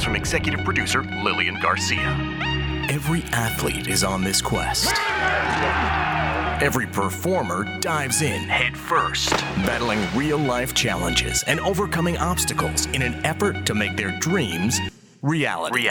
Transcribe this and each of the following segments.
comes from executive producer Lilian Garcia. Every athlete is on this quest. Every performer dives in head first, battling real-life challenges and overcoming obstacles in an effort to make their dreams reality.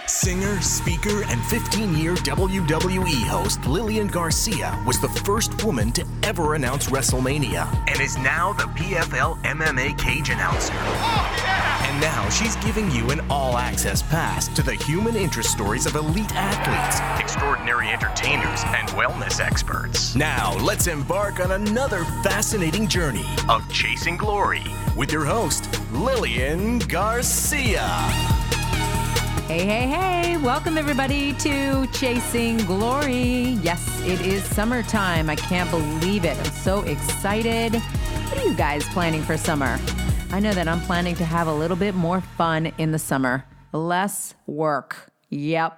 Singer, speaker, and 15-year WWE host Lilian Garcia was the first woman to ever announce WrestleMania and is now the PFL MMA cage announcer. Oh, yeah! And now she's giving you an all-access pass to the human interest stories of elite athletes, extraordinary entertainers, and wellness experts. Now, let's embark on another fascinating journey of chasing glory with your host, Lilian Garcia. Hey. Welcome, everybody, to Chasing Glory. Yes, it is summertime. I can't believe it. I'm so excited. What are you guys planning for summer? I know that I'm planning to have a little bit more fun in the summer. Less work. Yep,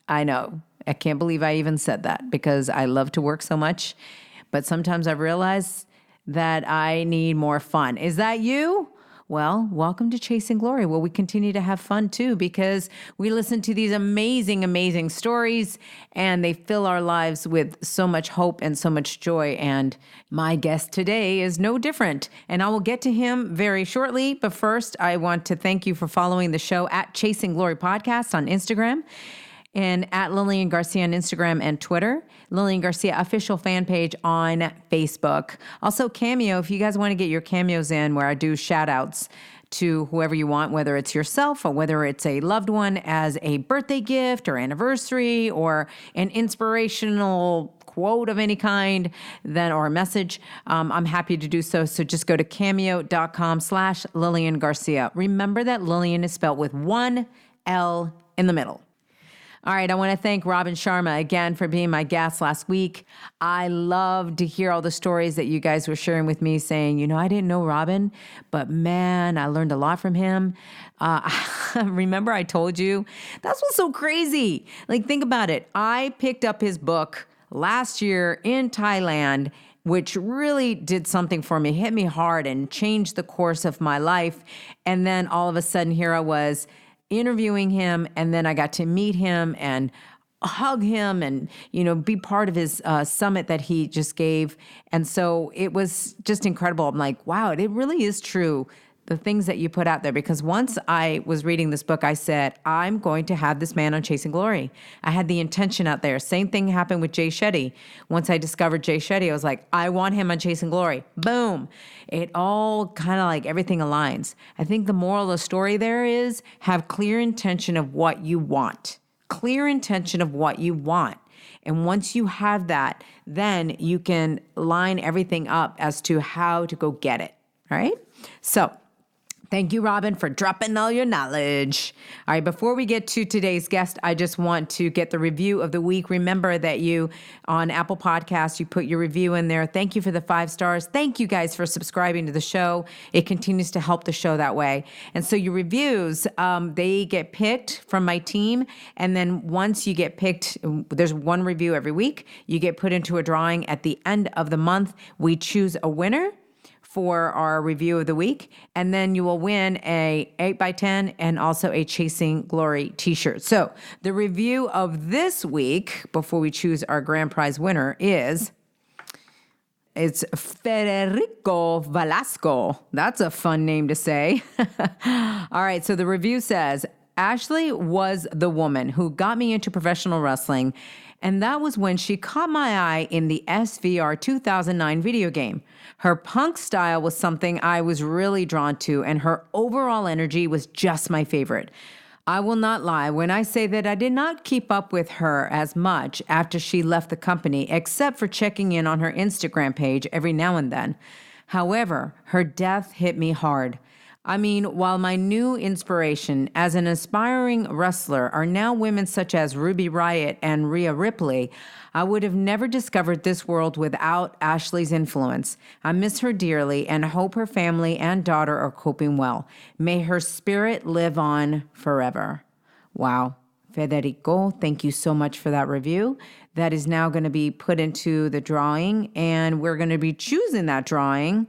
I know. I can't believe I even said that because I love to work so much. But sometimes I realize that I need more fun. Is that you? Well, welcome to Chasing Glory, where we continue to have fun too, because we listen to these amazing stories and they fill our lives with so much hope and so much joy. And my guest today is no different. And I will get to him very shortly. But first, I want to thank you for following the show at Chasing Glory Podcast on Instagram and at Lilian Garcia on Instagram and Twitter. Lilian Garcia official fan page on Facebook. Also Cameo, if you guys want to get your cameos in where I do shout outs to whoever you want, whether it's yourself or whether it's a loved one as a birthday gift or anniversary or an inspirational quote of any kind, then or a message, I'm happy to do so. So just go to cameo.com/Lilian Garcia. Remember that Lilian is spelled with one L in the middle. All right, I want to thank Robin Sharma again for being my guest last week. I love to hear all the stories that you guys were sharing with me saying, I didn't know Robin, but man, I learned a lot from him. Remember I told you? That's what's so crazy. Like, think about it. I picked up his book last year in Thailand, which really did something for me, hit me hard and changed the course of my life. And then all of a sudden, here I was interviewing him, and then I got to meet him and hug him and, be part of his summit that he just gave. And so it was just incredible. I'm like, wow, it really is true, the things that you put out there. Because once I was reading this book, I said, I'm going to have this man on Chasing Glory. I had the intention out there. Same thing happened with Jay Shetty. Once I discovered Jay Shetty, I was like, I want him on Chasing Glory. Boom. It all kind of like everything aligns. I think the moral of the story there is have clear intention of what you want. Clear intention of what you want. And once you have that, then you can line everything up as to how to go get it. All right? So, thank you, Robin, for dropping all your knowledge. All right, before we get to today's guest, I just want to get the review of the week. Remember that you, on Apple Podcasts, you put your review in there. Thank you for the 5 stars. Thank you guys for subscribing to the show. It continues to help the show that way. And so your reviews, they get picked from my team. And then once you get picked, there's one review every week. You get put into a drawing at the end of the month. We choose a winner for our review of the week, and then you will win a 8x10 and also a Chasing Glory t-shirt. So the review of this week, before we choose our grand prize winner, it's Federico Velasco. That's a fun name to say. All right, so the review says, Ashley was the woman who got me into professional wrestling, and that was when she caught my eye in the SVR 2009 video game. Her punk style was something I was really drawn to, and her overall energy was just my favorite. I will not lie when I say that I did not keep up with her as much after she left the company, except for checking in on her Instagram page every now and then. However, her death hit me hard. I mean, while my new inspiration as an aspiring wrestler are now women such as Ruby Riott and Rhea Ripley, I would have never discovered this world without Ashley's influence. I miss her dearly and hope her family and daughter are coping well. May her spirit live on forever. Wow. Federico, thank you so much for that review. That is now going to be put into the drawing, and we're going to be choosing that drawing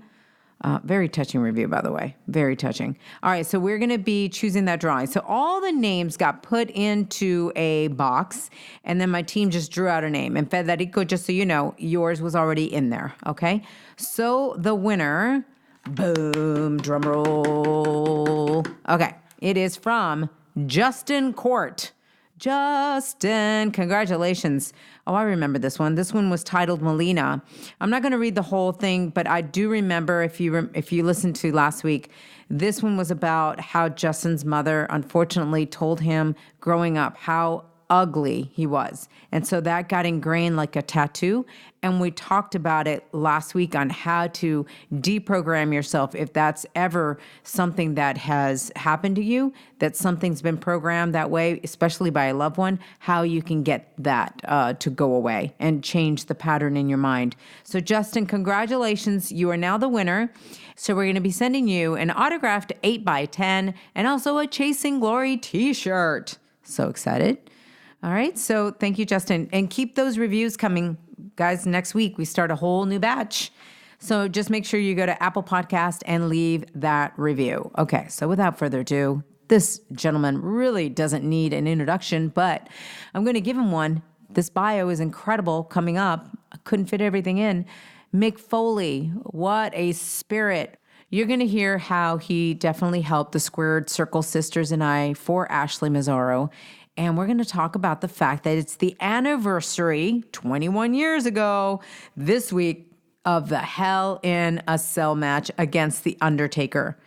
Very touching review, by the way. Very touching. All right, so we're going to be choosing that drawing. So all the names got put into a box, and then my team just drew out a name. And Federico, just so you know, yours was already in there, okay? So the winner, boom, drum roll. Okay, it is from Justin Court. Justin, congratulations. Oh, I remember this one. This one was titled Melina. I'm not going to read the whole thing, but I do remember, if you listened to last week, this one was about how Justin's mother unfortunately told him growing up how ugly he was. And so that got ingrained like a tattoo. And we talked about it last week on how to deprogram yourself if that's ever something that has happened to you, that something's been programmed that way, especially by a loved one, how you can get that to go away and change the pattern in your mind. So Justin, congratulations. You are now the winner. So we're going to be sending you an autographed 8x10 and also a Chasing Glory t-shirt. So excited. All right. So thank you, Justin. And keep those reviews coming. Guys, next week we start a whole new batch. So just make sure you go to Apple Podcast and leave that review. Okay. So without further ado, this gentleman really doesn't need an introduction, but I'm going to give him one. This bio is incredible coming up. I couldn't fit everything in. Mick Foley. What a spirit. You're going to hear how he definitely helped the Squared Circle sisters and I for Ashley Massaro. And we're going to talk about the fact that it's the anniversary, 21 years ago, this week, of the Hell in a Cell match against The Undertaker.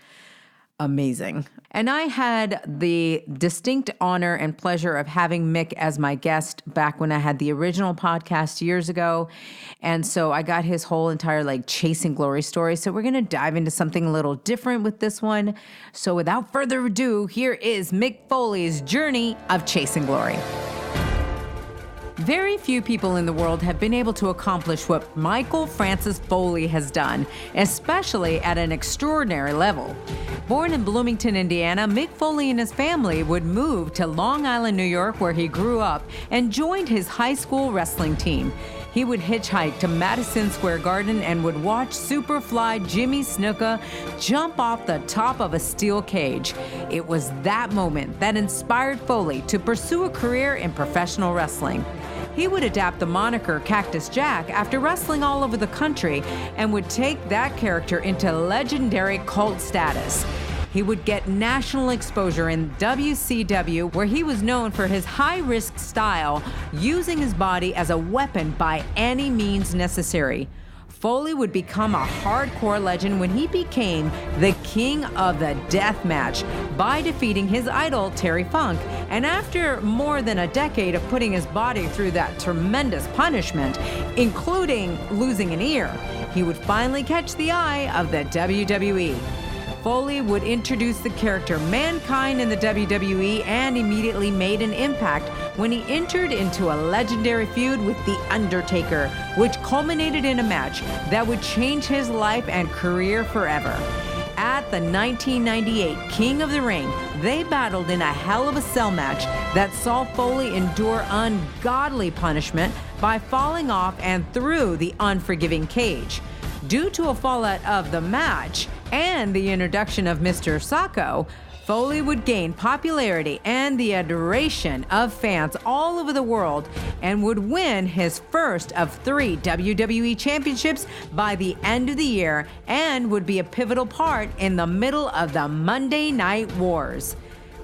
Amazing. And I had the distinct honor and pleasure of having Mick as my guest back when I had the original podcast years ago. And so I got his whole entire Chasing Glory story. So we're going to dive into something a little different with this one. So without further ado, here is Mick Foley's journey of Chasing Glory. Very few people in the world have been able to accomplish what Michael Francis Foley has done, especially at an extraordinary level. Born in Bloomington, Indiana, Mick Foley and his family would move to Long Island, New York, where he grew up, and joined his high school wrestling team. He would hitchhike to Madison Square Garden and would watch Superfly Jimmy Snuka jump off the top of a steel cage. It was that moment that inspired Foley to pursue a career in professional wrestling. He would adapt the moniker Cactus Jack after wrestling all over the country and would take that character into legendary cult status. He would get national exposure in WCW, where he was known for his high-risk style, using his body as a weapon by any means necessary. Foley would become a hardcore legend when he became the king of the death match by defeating his idol, Terry Funk. And after more than a decade of putting his body through that tremendous punishment, including losing an ear, he would finally catch the eye of the WWE. Foley would introduce the character Mankind in the WWE and immediately made an impact when he entered into a legendary feud with The Undertaker, which culminated in a match that would change his life and career forever. At the 1998 King of the Ring, they battled in a Hell of a Cell match that saw Foley endure ungodly punishment by falling off and through the unforgiving cage. Due to a fallout of the match and the introduction of Mr. Sacco, Foley would gain popularity and the adoration of fans all over the world and would win his first of 3 WWE championships by the end of the year and would be a pivotal part in the middle of the Monday Night Wars.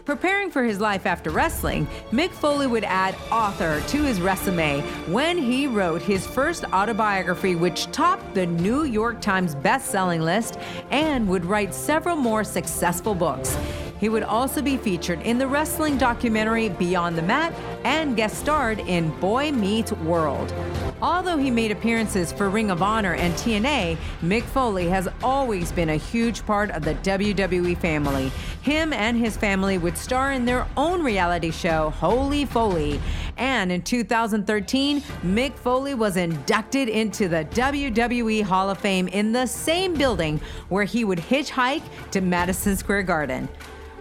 Preparing for his life after wrestling, Mick Foley would add author to his resume when he wrote his first autobiography, which topped the New York Times best-selling list, and would write several more successful books. He would also be featured in the wrestling documentary Beyond the Mat and guest starred in Boy Meets World. Although he made appearances for Ring of Honor and TNA, Mick Foley has always been a huge part of the WWE family. Him and his family would star in their own reality show, Holy Foley. And in 2013, Mick Foley was inducted into the WWE Hall of Fame in the same building where he would hitchhike to Madison Square Garden.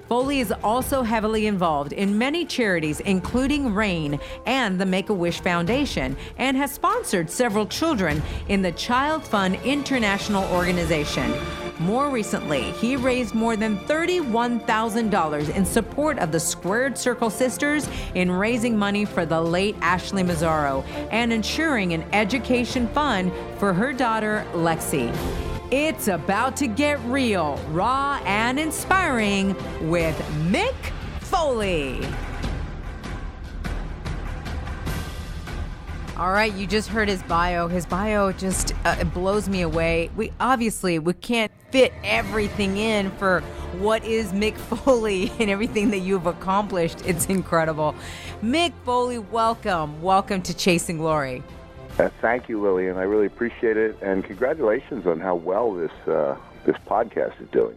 Foley is also heavily involved in many charities, including RAIN and the Make-A-Wish Foundation, and has sponsored several children in the Child Fund International Organization. More recently, he raised more than $31,000 in support of the Squared Circle sisters in raising money for the late Ashley Massaro and ensuring an education fund for her daughter, Lexi. It's about to get real, raw, and inspiring with Mick Foley. All right, you just heard his bio. His bio just it blows me away. We can't fit everything in for what is Mick Foley and everything that you've accomplished. It's incredible. Mick Foley, welcome. Welcome to Chasing Glory. Thank you, Lilian. I really appreciate it, and congratulations on how well this podcast is doing.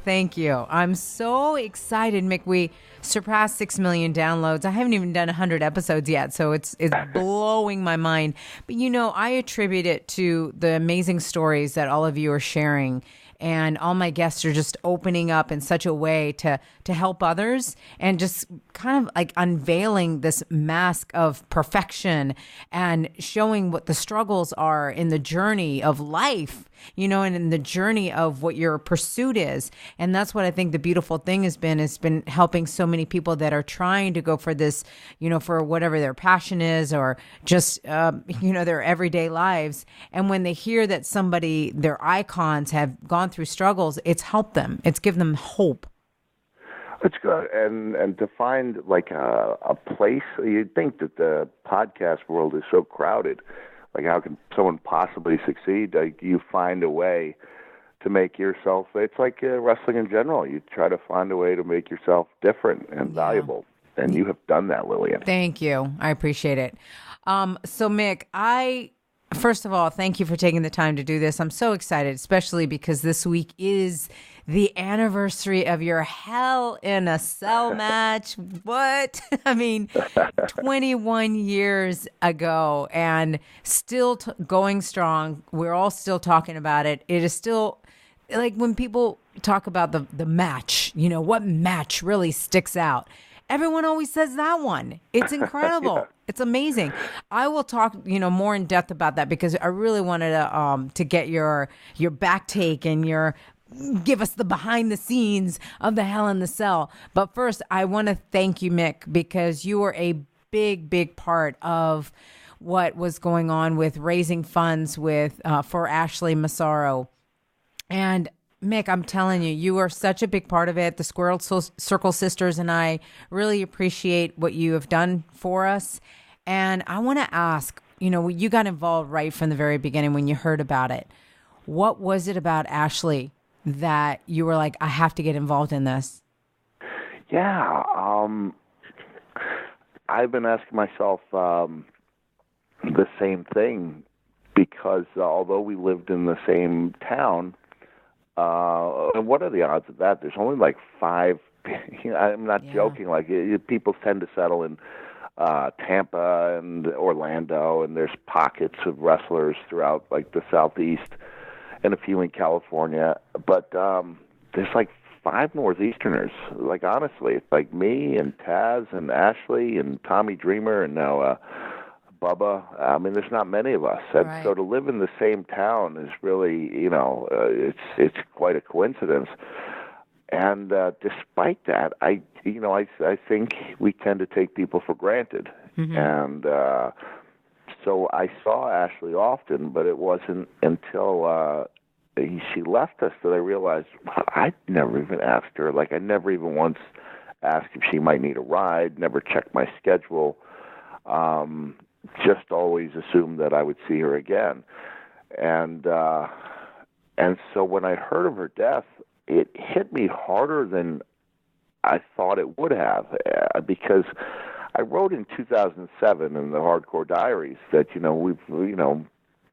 Thank you. I'm so excited, Mick. We surpassed 6 million downloads. I haven't even done 100 episodes yet, so it's blowing my mind. But I attribute it to the amazing stories that all of you are sharing. And all my guests are just opening up in such a way to help others and just kind of like unveiling this mask of perfection and showing what the struggles are in the journey of life, and in the journey of what your pursuit is. And that's what I think the beautiful thing has been helping so many people that are trying to go for this, for whatever their passion is or just, their everyday lives. And when they hear that their icons have gone through struggles, it's helped them. It's given them hope. It's good. And to find like a place, you'd think that the podcast world is so crowded. Like, how can someone possibly succeed? Like, you find a way to make yourself, it's like wrestling in general. You try to find a way to make yourself different and valuable. And you have done that, Lilian. Thank you. I appreciate it. So, Mick, first of all, thank you for taking the time to do this. I'm so excited, especially because this week is the anniversary of your Hell in a Cell match. What? 21 years ago and still going strong. We're all still talking about it. It is still like when people talk about the match, what match really sticks out? Everyone always says that one. It's incredible. Yeah. It's amazing. I will talk, more in depth about that because I really wanted to get your back take and give us the behind the scenes of the Hell in the Cell. But first, I want to thank you, Mick, because you were a big, big part of what was going on with raising funds for Ashley Massaro. And Mick, I'm telling you, you are such a big part of it. The Squirrel Circle sisters and I really appreciate what you have done for us. And I want to ask, you got involved right from the very beginning when you heard about it. What was it about Ashley that you were like, I have to get involved in this? Yeah. I've been asking myself the same thing because although we lived in the same town, and what are the odds of that? There's only like 5. I'm not joking. Like people tend to settle in Tampa and Orlando, and there's pockets of wrestlers throughout like the Southeast and a few in California. But there's like 5 Northeasterners. Like honestly, it's like me and Taz and Ashley and Tommy Dreamer and now Bubba. There's not many of us. And right. So to live in the same town is really, it's quite a coincidence. And despite that, I think we tend to take people for granted. Mm-hmm. And so I saw Ashley often, but it wasn't until she left us that I realized I never even asked her. Like I never even once asked if she might need a ride, never checked my schedule. Just always assumed that I would see her again. And so when I heard of her death, it hit me harder than I thought it would have, because I wrote in 2007 in the Hardcore Diaries that,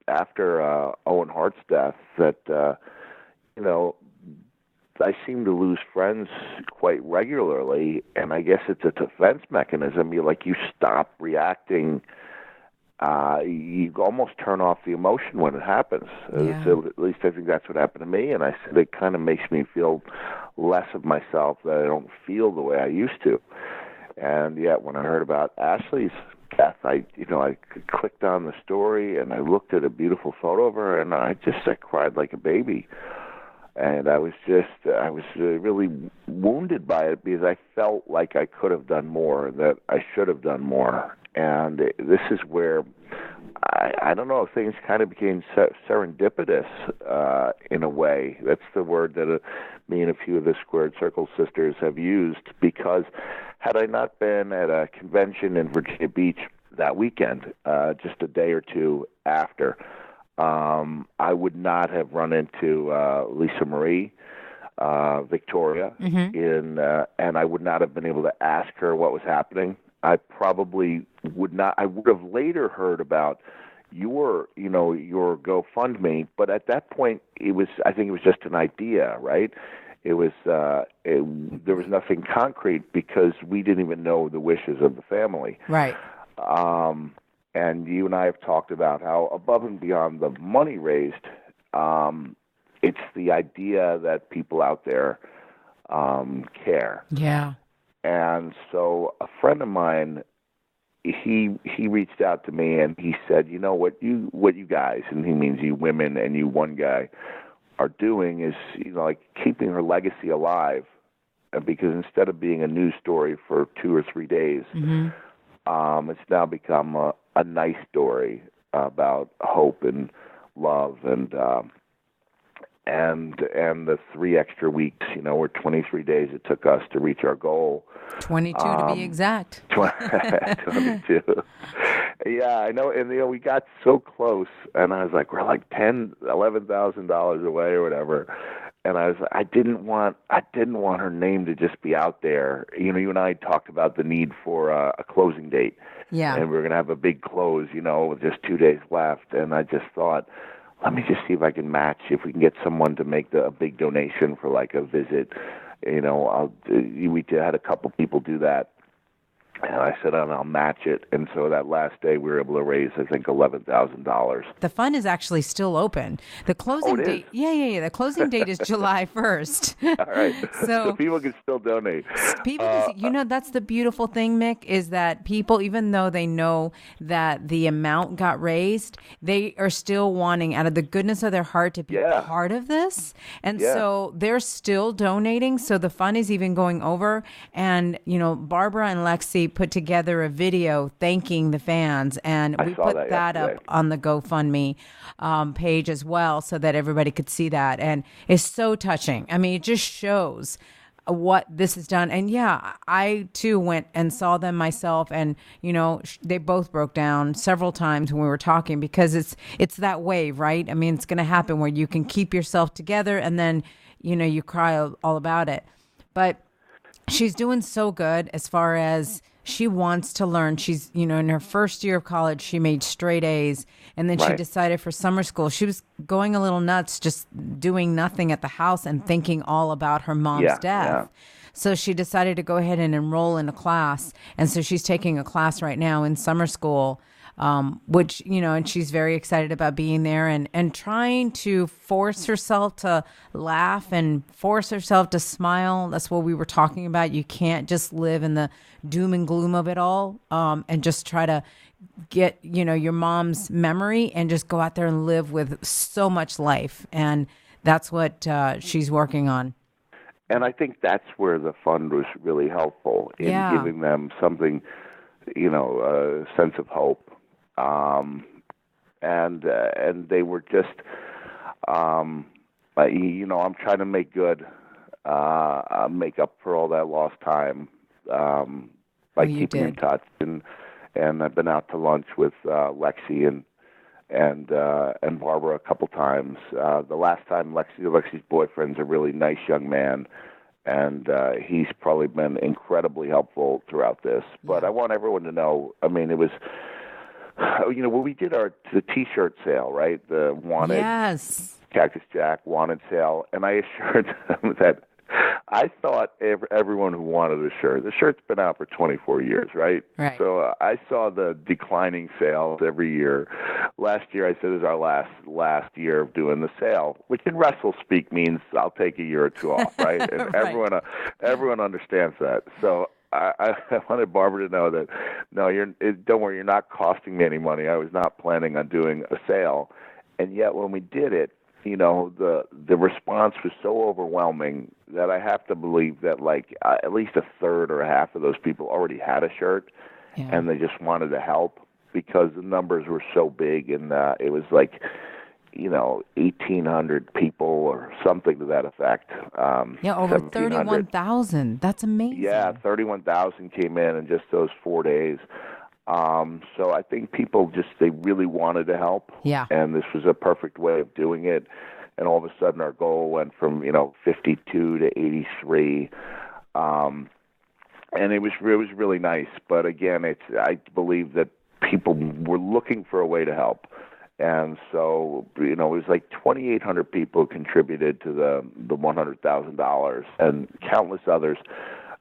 after Owen Hart's death, that, I seem to lose friends quite regularly, and I guess it's a defense mechanism. You stop reacting. You almost turn off the emotion when it happens. Yeah. So at least I think that's what happened to me. And I said it kind of makes me feel less of myself, that I don't feel the way I used to. And yet when I heard about Ashley's death, I clicked on the story and I looked at a beautiful photo of her, and I cried like a baby. And I was really wounded by it because I felt like I could have done more, that I should have done more. And this is where I don't know, things kind of became serendipitous in a way. That's the word that me and a few of the Squared Circle sisters have used, because had I not been at a convention in Virginia Beach that weekend, just a day or two after, I would not have run into Lisa Marie, Victoria, and I would not have been able to ask her what was happening. I probably would not. I would have later heard about your GoFundMe, but at that point, I think it was just an idea, right? There was nothing concrete because we didn't even know the wishes of the family. Right. And you and I have talked about how above and beyond the money raised, it's the idea that people out there care. Yeah. And so a friend of mine, he reached out to me and he said, you know, what you guys, and he means you women and you one guy, are doing is, you know, like keeping her legacy alive, because instead of being a news story for 2 or 3 days, it's now become a nice story about hope and love and the 3 extra weeks, you know, or 23 days it took us to reach our goal. 22 to be exact. 22. Yeah, I know. And, you know, we got so close, and I was like, we're like $11,000 away or whatever. And I didn't want her name to just be out there. You know, you and I talked about the need for a closing date. Yeah. And we were going to have a big close, you know, with just 2 days left. And I just thought, let me just see if I can match, if we can get someone to make a big donation for like a visit. You know, we had a couple people do that. And I said, I'll match it. And so that last day, we were able to raise, I think, $11,000. The fund is actually still open. The closing date, yeah. The closing date is July 1st. All right. So people can still donate. You know, that's the beautiful thing, Mick, is that people, even though they know that the amount got raised, they are still wanting, out of the goodness of their heart, to be part of this. And so they're still donating. So the fund is even going over. And, you know, Barbara and Lexi put together a video thanking the fans, and we put that up on the GoFundMe page as well, so that everybody could see that. And it's so touching. I mean, it just shows what this has done. And yeah, I too went and saw them myself, and you know, they both broke down several times when we were talking, because it's that wave, right? I mean, it's going to happen where you can keep yourself together and then, you know, you cry all about it. But she's doing so good as far as she wants to learn. She's, you know, in her first year of college, she made straight A's. And then she decided for summer school, she was going a little nuts, just doing nothing at the house and thinking all about her mom's death. Yeah. So she decided to go ahead and enroll in a class. And so she's taking a class right now in summer school, which, you know, and she's very excited about being there and trying to force herself to laugh and force herself to smile. That's what we were talking about. You can't just live in the doom and gloom of it all, and just try to get, you know, your mom's memory and just go out there and live with so much life. And that's what she's working on. And I think that's where the fund was really helpful in giving them something, you know, a sense of hope. And they were just, you know, I'm trying to make good, make up for all that lost time, by keeping in touch. And I've been out to lunch with Lexi and Barbara a couple times. The last time Lexi's boyfriend's a really nice young man, and he's probably been incredibly helpful throughout this. But I want everyone to know, I mean, it was, you know, when we did the T-shirt sale, right? The wanted Cactus Jack wanted sale, and I assured them that I thought everyone who wanted a shirt, the shirt's been out for 24 years, right? Right. So I saw the declining sales every year. Last year, I said, is our last year of doing the sale, which in wrestle speak means I'll take a year or two off, right? And everyone understands that. So I wanted Barbara to know that, no, don't worry, you're not costing me any money. I was not planning on doing a sale. And yet when we did it, the response was so overwhelming that I have to believe that at least a third or a half of those people already had a shirt, and they just wanted to help because the numbers were so big, and it was 1,800 people or something to that effect. Over 31,000. That's amazing. Yeah, 31,000 came in just those 4 days. So I think people they really wanted to help. Yeah. And this was a perfect way of doing it. And all of a sudden our goal went from, 52 to 83. And it was really nice. But again, I believe that people were looking for a way to help. And so, it was 2,800 people contributed to the $100,000, and countless others,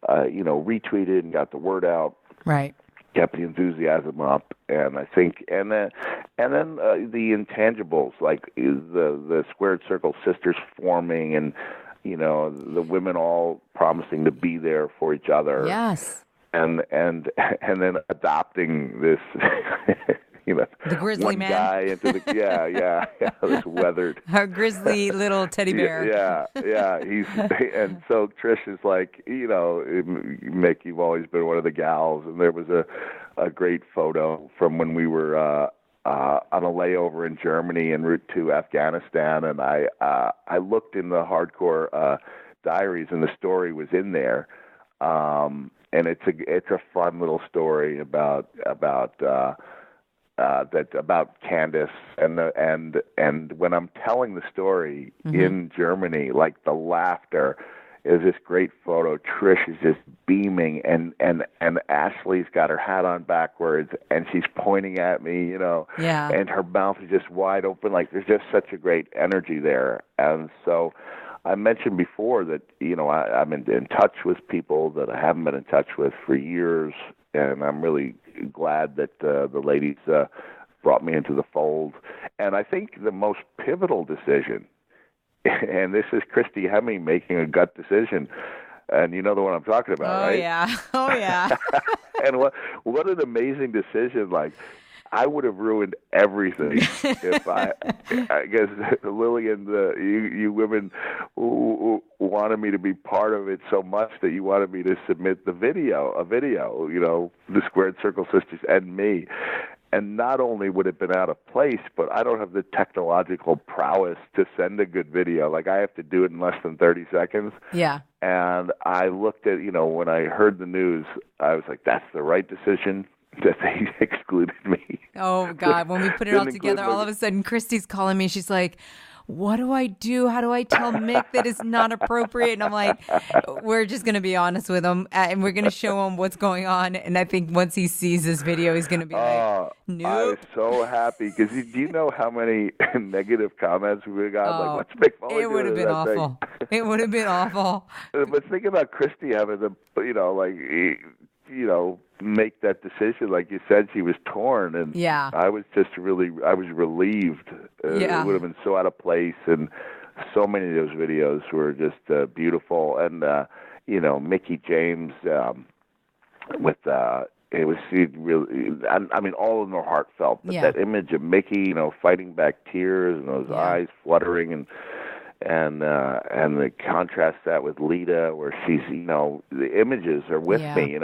retweeted and got the word out. Right. Kept the enthusiasm up, and I think, and then the intangibles, like the Squared Circle Sisters forming, and the women all promising to be there for each other. Yes. And then adopting this. The grizzly one man. guy into the this weathered. Our grizzly little teddy bear. Yeah. And so Trish is like, Mick, you've always been one of the gals, and there was a great photo from when we were on a layover in Germany en route to Afghanistan, and I looked in the hardcore diaries, and the story was in there, and it's a fun little story about Candace, and when I'm telling the story in Germany, the laughter is this great photo. Trish is just beaming, and Ashley's got her hat on backwards, and she's pointing at me, and her mouth is just wide open. There's just such a great energy there. And so I mentioned before that, I'm in touch with people that I haven't been in touch with for years, and I'm really glad that the ladies brought me into the fold. And I think the most pivotal decision, and this is Christy Hemme making a gut decision, and you know the one I'm talking about, right? Oh, yeah. And what an amazing decision. I would have ruined everything if I guess Lilian, you women wanted me to be part of it so much that you wanted me to submit a video, the Squared Circle Sisters and me. And not only would it have been out of place, but I don't have the technological prowess to send a good video. I have to do it in less than 30 seconds. Yeah. And I looked at, when I heard the news, I was like, that's the right decision. That they excluded me. Oh, God. When we put it all together, all of a sudden, Christy's calling me. She's like, what do I do? How do I tell Mick that it's not appropriate? And I'm like, we're just going to be honest with him, and we're going to show him what's going on. And I think once he sees this video, he's going to be like, nope. I was so happy, because do you know how many negative comments we got? What's Mick Foley doing? It would have been awful. It would have been awful. But think about Christy having to, make that decision. Like you said, she was torn, and I was just I was relieved. It would have been so out of place, and so many of those videos were just beautiful. And Mickey James with it was really. I mean, all of them are heartfelt. But that image of Mickey, fighting back tears and those eyes fluttering, and the contrast that with Lita, where she's, the images are with me,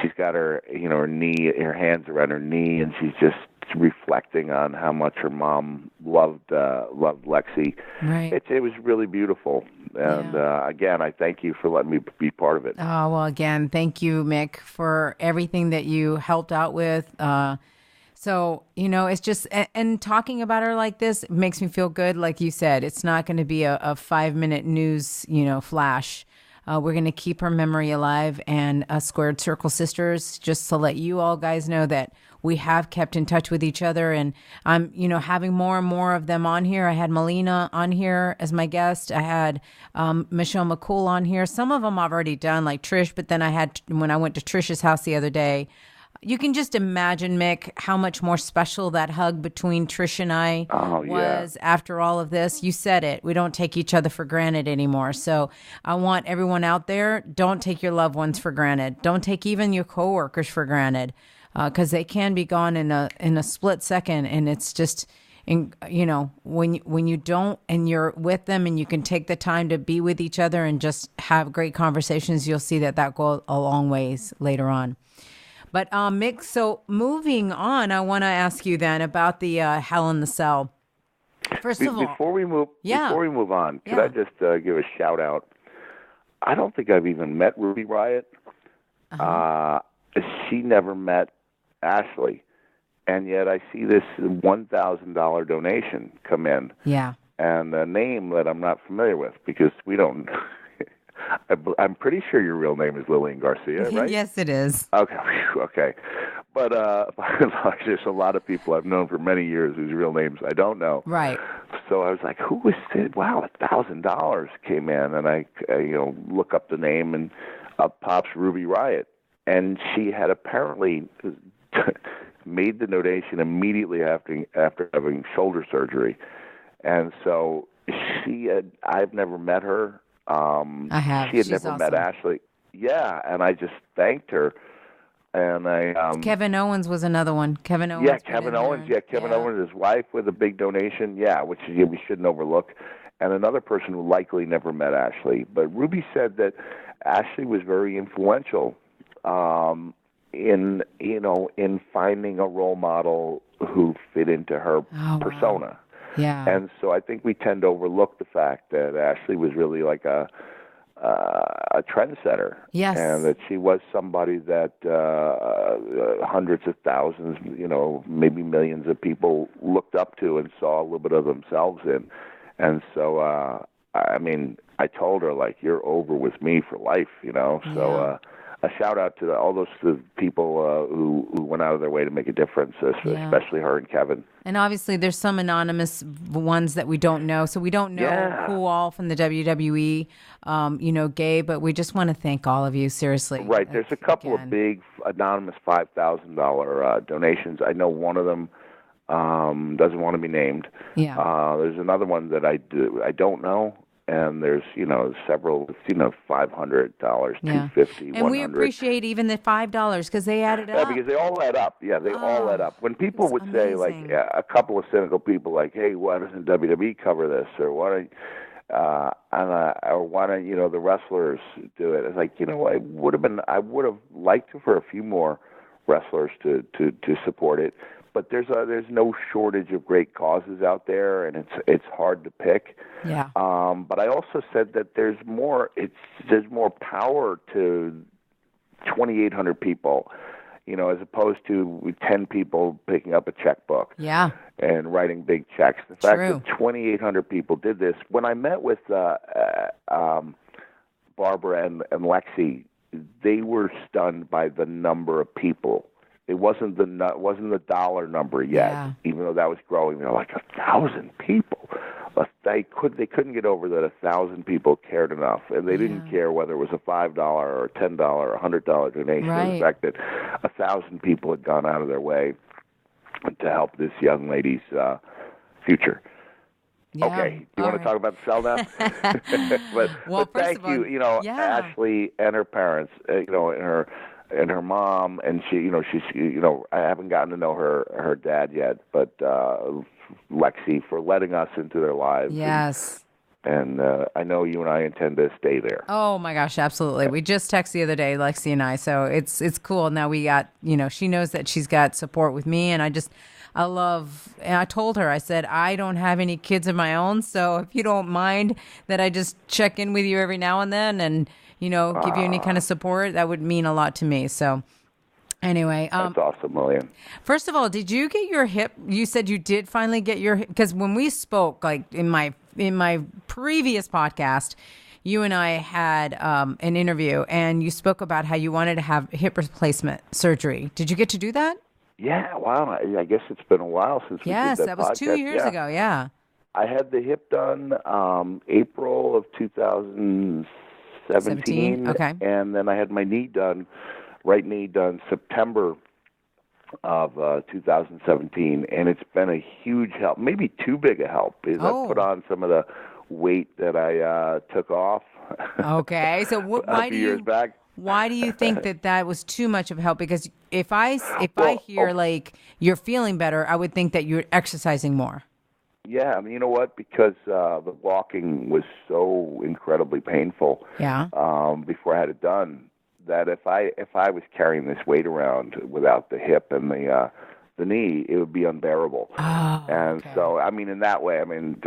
she's got her, her hands around her knee, and she's just reflecting on how much her mom loved Lexi. Right. It was really beautiful. And again, I thank you for letting me be part of it. Oh, well, again, thank you, Mick, for everything that you helped out with. So, it's just, and talking about her like this makes me feel good. Like you said, it's not going to be a 5-minute news, flash. We're going to keep her memory alive, and Squared Circle Sisters, just to let you all guys know that we have kept in touch with each other, and I'm, having more and more of them on here. I had Melina on here as my guest. I had Michelle McCool on here. Some of them I've already done, like Trish, but then when I went to Trish's house the other day, you can just imagine, Mick, how much more special that hug between Trish and I was after all of this. You said it. We don't take each other for granted anymore. So I want everyone out there, don't take your loved ones for granted. Don't take even your coworkers for granted, because they can be gone in a split second. And it's just, and when you don't and you're with them and you can take the time to be with each other and just have great conversations, you'll see that goes a long ways later on. But Mick, so moving on, I want to ask you then about the Hell in the Cell. First of all, before we move on, could I just give a shout out? I don't think I've even met Ruby Riott. She never met Ashley, and yet I see this $1,000 donation come in. Yeah, and a name that I'm not familiar with because we don't. I'm pretty sure your real name is Lilian Garcia, right? Yes, it is. Okay. But by and large, there's a lot of people I've known for many years whose real names I don't know. Right. So I was like, who was it? Wow, $1,000 came in, and I look up the name, and up pops Ruby Riott, and she had apparently made the donation immediately after having shoulder surgery, and so I've never met her. I have. She had She's never awesome. met Ashley. Yeah, and I just thanked her. And Kevin Owens was another one. Kevin Owens. Yeah, Kevin Owens. Yeah, Kevin Owens, his wife, with a big donation. Yeah, which we shouldn't overlook. And another person who likely never met Ashley. But Ruby said that Ashley was very influential in finding a role model who fit into her persona. Wow. Yeah. And so I think we tend to overlook the fact that Ashley was really like a trendsetter. Yes. And that she was somebody that hundreds of thousands, maybe millions of people looked up to and saw a little bit of themselves in. And so, I told her, like, you're over with me for life, So a shout out to all those people who went out of their way to make a difference, especially her and Kevin. And obviously, there's some anonymous ones that we don't know, so we don't know who all from the WWE, gave. But we just want to thank all of you, seriously. Right. There's a couple of big anonymous $5,000 donations. I know one of them doesn't want to be named. Yeah. There's another one that I don't know. And there's, several, $500, $250, and we appreciate even the $5 because they added up. Yeah, because they all add up. Yeah, they all add up. When people would say, like, a couple of cynical people, like, "Hey, why doesn't WWE cover this?" or "Why don't the wrestlers do it?" It's like, I would have liked for a few more wrestlers to support it. But there's no shortage of great causes out there, and it's hard to pick. Yeah. But I also said that there's more power to 2,800 people, as opposed to 10 people picking up a checkbook. Yeah. And writing big checks. The fact that 2,800 people did this. When I met with Barbara and Lexi, they were stunned by the number of people. It wasn't the dollar number yet, even though that was growing. They're like 1,000 people. But they couldn't get over that 1,000 people cared enough, and they didn't care whether it was a $5 or $10 or $100 donation. Right. The fact that 1,000 people had gone out of their way to help this young lady's future. Yeah. Okay, do you want to talk about the cell now? but thank you, Ashley and her parents, and her mom, and she's I haven't gotten to know her dad yet, but Lexi, for letting us into their lives. Yes. And I know you and I intend to stay there. Oh my gosh, absolutely. We just texted the other day, Lexi and I, so it's cool. Now we got, she knows that she's got support with me, and I told her, I said, I don't have any kids of my own, so if you don't mind that I just check in with you every now and then and give you any kind of support, that would mean a lot to me. So anyway. That's awesome, Lilian. First of all, did you get your hip? You said you did finally get your hip, because when we spoke, like in my previous podcast, you and I had an interview, and you spoke about how you wanted to have hip replacement surgery. Did you get to do that? Yeah, wow. I guess it's been a while since we did that podcast. Yes, that was 2 years ago, yeah. I had the hip done April of 2017. Okay. And then I had my right knee done September of 2017, and it's been a huge help, maybe too big a help, because I put on some of the weight that I took off. Okay, so why do years back. Why do you think that was too much of help? Because if I hear like you're feeling better, I would think that you're exercising more. Yeah, I mean, you know what? Because the walking was so incredibly painful Yeah. before I had it done, that if I was carrying this weight around without the hip and the knee, it would be unbearable. Oh, And okay. so, I mean, in that way, I mean,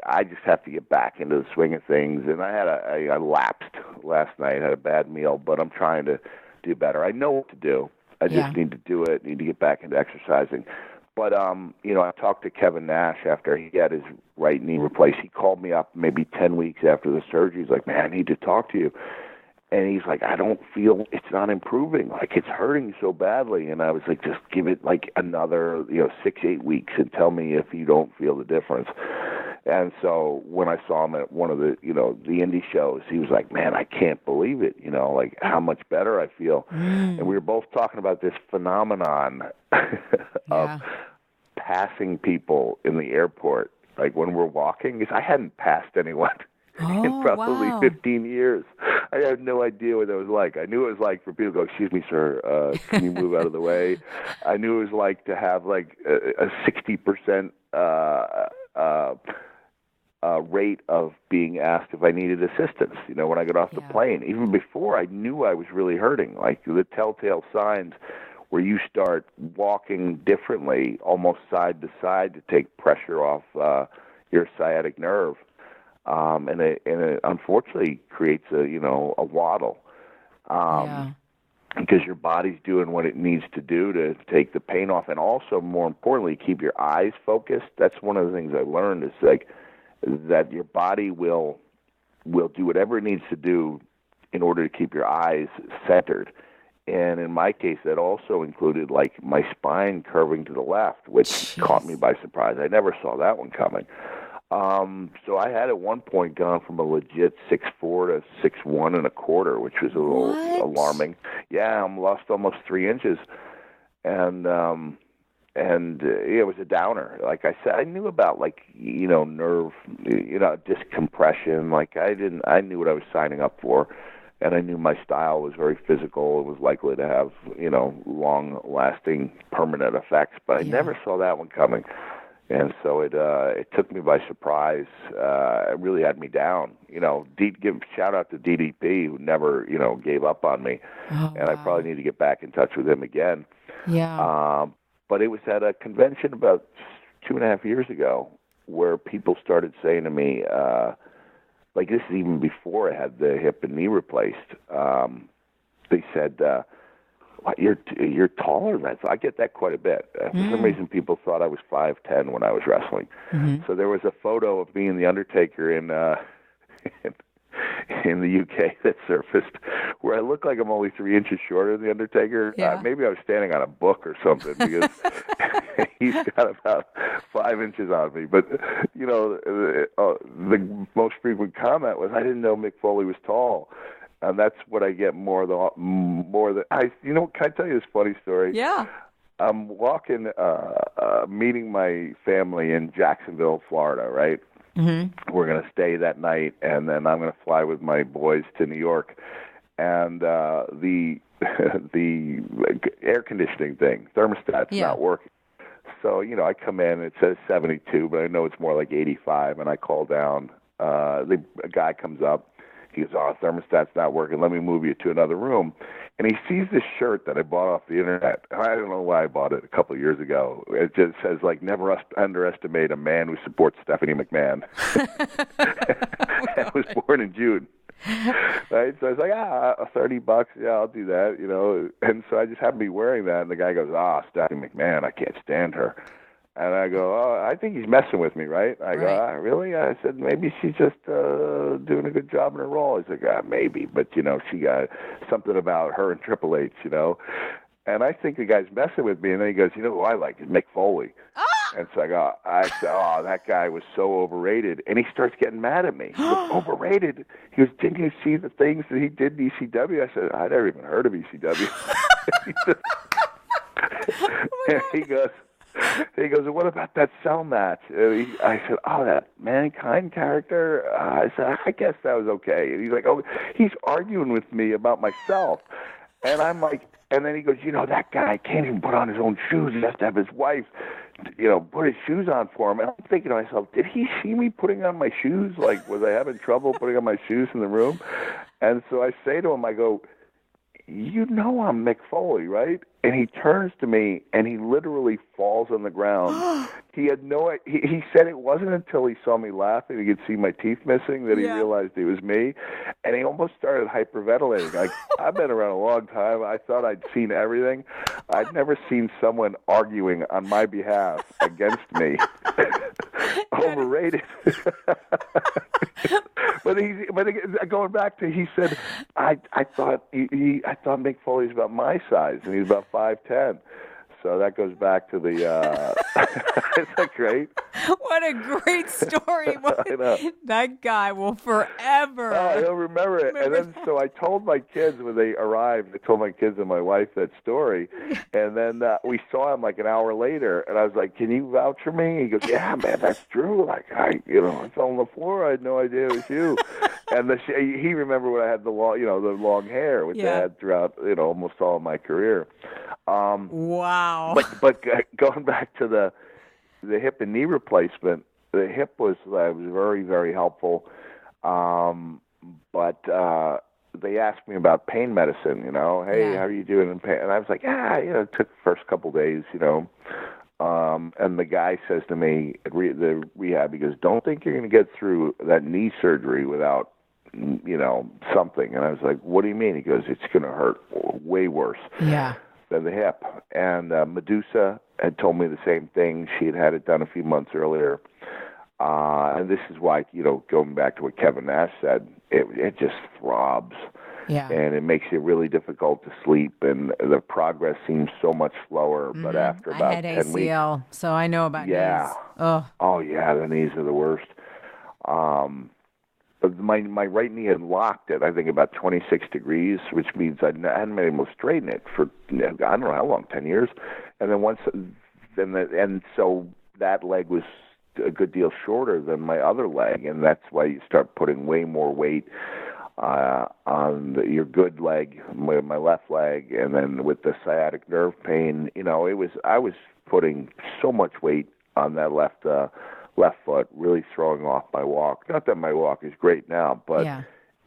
I just have to get back into the swing of things. And I lapsed last night, had a bad meal, but I'm trying to do better. I know what to do. I just need to do it. Need to get back into exercising. But, I talked to Kevin Nash after he had his right knee replaced. He called me up maybe 10 weeks after the surgery. He's like, man, I need to talk to you. And he's like, I don't feel it's not improving. Like, it's hurting so badly. And I was like, just give it like another, 6-8 weeks and tell me if you don't feel the difference. And so when I saw him at one of the, the indie shows, he was like, man, I can't believe it, like how much better I feel. And we were both talking about this phenomenon of passing people in the airport, like when we're walking, because I hadn't passed anyone in probably 15 years. I had no idea what that was like. I knew it was like for people to go, excuse me, sir, can you move out of the way? I knew it was like to have like a 60% rate of being asked if I needed assistance, when I got off the plane. Even before, I knew I was really hurting, like the telltale signs where you start walking differently, almost side to side to take pressure off your sciatic nerve. And it unfortunately creates a waddle. Because your body's doing what it needs to do to take the pain off, and also, more importantly, keep your eyes focused. That's one of the things I learned, is like that your body will do whatever it needs to do in order to keep your eyes centered. And in my case, that also included like my spine curving to the left, which caught me by surprise. I never saw that one coming. So I had at one point gone from a legit 6'4" to 6'1 1/4", which was a little alarming. Yeah, I lost almost 3 inches, and it was a downer. Like I said, I knew about nerve, discompression. Like I knew what I was signing up for, and I knew my style was very physical. It was likely to have long-lasting, permanent effects. But I never saw that one coming. And so it took me by surprise. It really had me down. Give shout out to DDP, who never gave up on me, and I probably need to get back in touch with him again. Yeah. But it was at a convention about 2.5 years ago where people started saying to me, like this is even before I had the hip and knee replaced. They said, you're taller than that. So I get that quite a bit. For some reason, people thought I was 5'10" when I was wrestling. So there was a photo of me and the Undertaker in the UK that surfaced, where I look like I'm only 3 inches shorter than the Undertaker. Maybe I was standing on a book or something, because he's got about 5 inches on me. But the most frequent comment was, I didn't know Mick Foley was tall. And that's what I get more than can I tell you this funny story? Yeah. I'm walking, meeting my family in Jacksonville, Florida, right? Mm-hmm. We're going to stay that night, and then I'm going to fly with my boys to New York. And the air conditioning thing, thermostat's not working. So, I come in, it says 72, but I know it's more like 85, and I call down. A guy comes up. He goes, thermostat's not working. Let me move you to another room. And he sees this shirt that I bought off the internet. I don't know why I bought it a couple of years ago. It just says, never underestimate a man who supports Stephanie McMahon. I was born in June. Right? So I was like, $30. Yeah, I'll do that, And so I just happened to be wearing that. And the guy goes, Stephanie McMahon, I can't stand her. And I go, I think he's messing with me, right? I go, really? I said, maybe she's just doing a good job in her role. He's like, maybe, but, she got something about her and Triple H, And I think the guy's messing with me, and then he goes, who I like is Mick Foley. And so I said, that guy was so overrated. And he starts getting mad at me. He goes, overrated? He goes, didn't you see the things that he did in ECW? I said, I'd never even heard of ECW. And he goes, what about that cell match? I said, that Mankind character? I said, I guess that was okay. And he's like, he's arguing with me about myself. And I'm like, and then he goes, that guy can't even put on his own shoes. He has to have his wife put his shoes on for him. And I'm thinking to myself, did he see me putting on my shoes? Like, was I having trouble putting on my shoes in the room? And so I say to him, I go, you know I'm Mick Foley, right? And he turns to me, and he literally falls on the ground. He had he said it wasn't until he saw me laughing, he could see my teeth missing, that he realized it was me. And he almost started hyperventilating. Like, I've been around a long time. I thought I'd seen everything. I'd never seen someone arguing on my behalf against me. Overrated. But going back to, he said, I thought Mick Foley's about my size, and he's about 5'10". So that goes back to the. Isn't that great? What a great story! I know. That guy will forever. Oh, he'll remember it. And then, so I told my kids when they arrived. I told my kids and my wife that story, and then we saw him like an hour later, and I was like, "Can you vouch for me?" He goes, "Yeah, man, that's true. Like I fell on the floor. I had no idea it was you." And he remembered when I had the long hair, which I had throughout almost all of my career. Wow. But going back to the hip and knee replacement, the hip was very, very helpful. But they asked me about pain medicine, hey, how are you doing in pain? And I was like, it took the first couple of days, and the guy says to me at the rehab, he goes, don't think you're going to get through that knee surgery without, something. And I was like, what do you mean? He goes, it's going to hurt way worse. Yeah. Than the hip. And Medusa had told me the same thing. She had it done a few months earlier. And this is why, going back to what Kevin Nash said, it just throbs. Yeah. And it makes it really difficult to sleep, and the progress seems so much slower. Mm-hmm. But after about I had 10 ACL, weeks, so I know about knees. Oh, yeah, the knees are the worst. My right knee had locked at, I think, about 26 degrees, which means I hadn't been able to straighten it for, I don't know how long, 10 years. And then so that leg was a good deal shorter than my other leg, and that's why you start putting way more weight on your good leg, my left leg, and then with the sciatic nerve pain, I was putting so much weight on that left foot, really throwing off my walk. Not that my walk is great now, but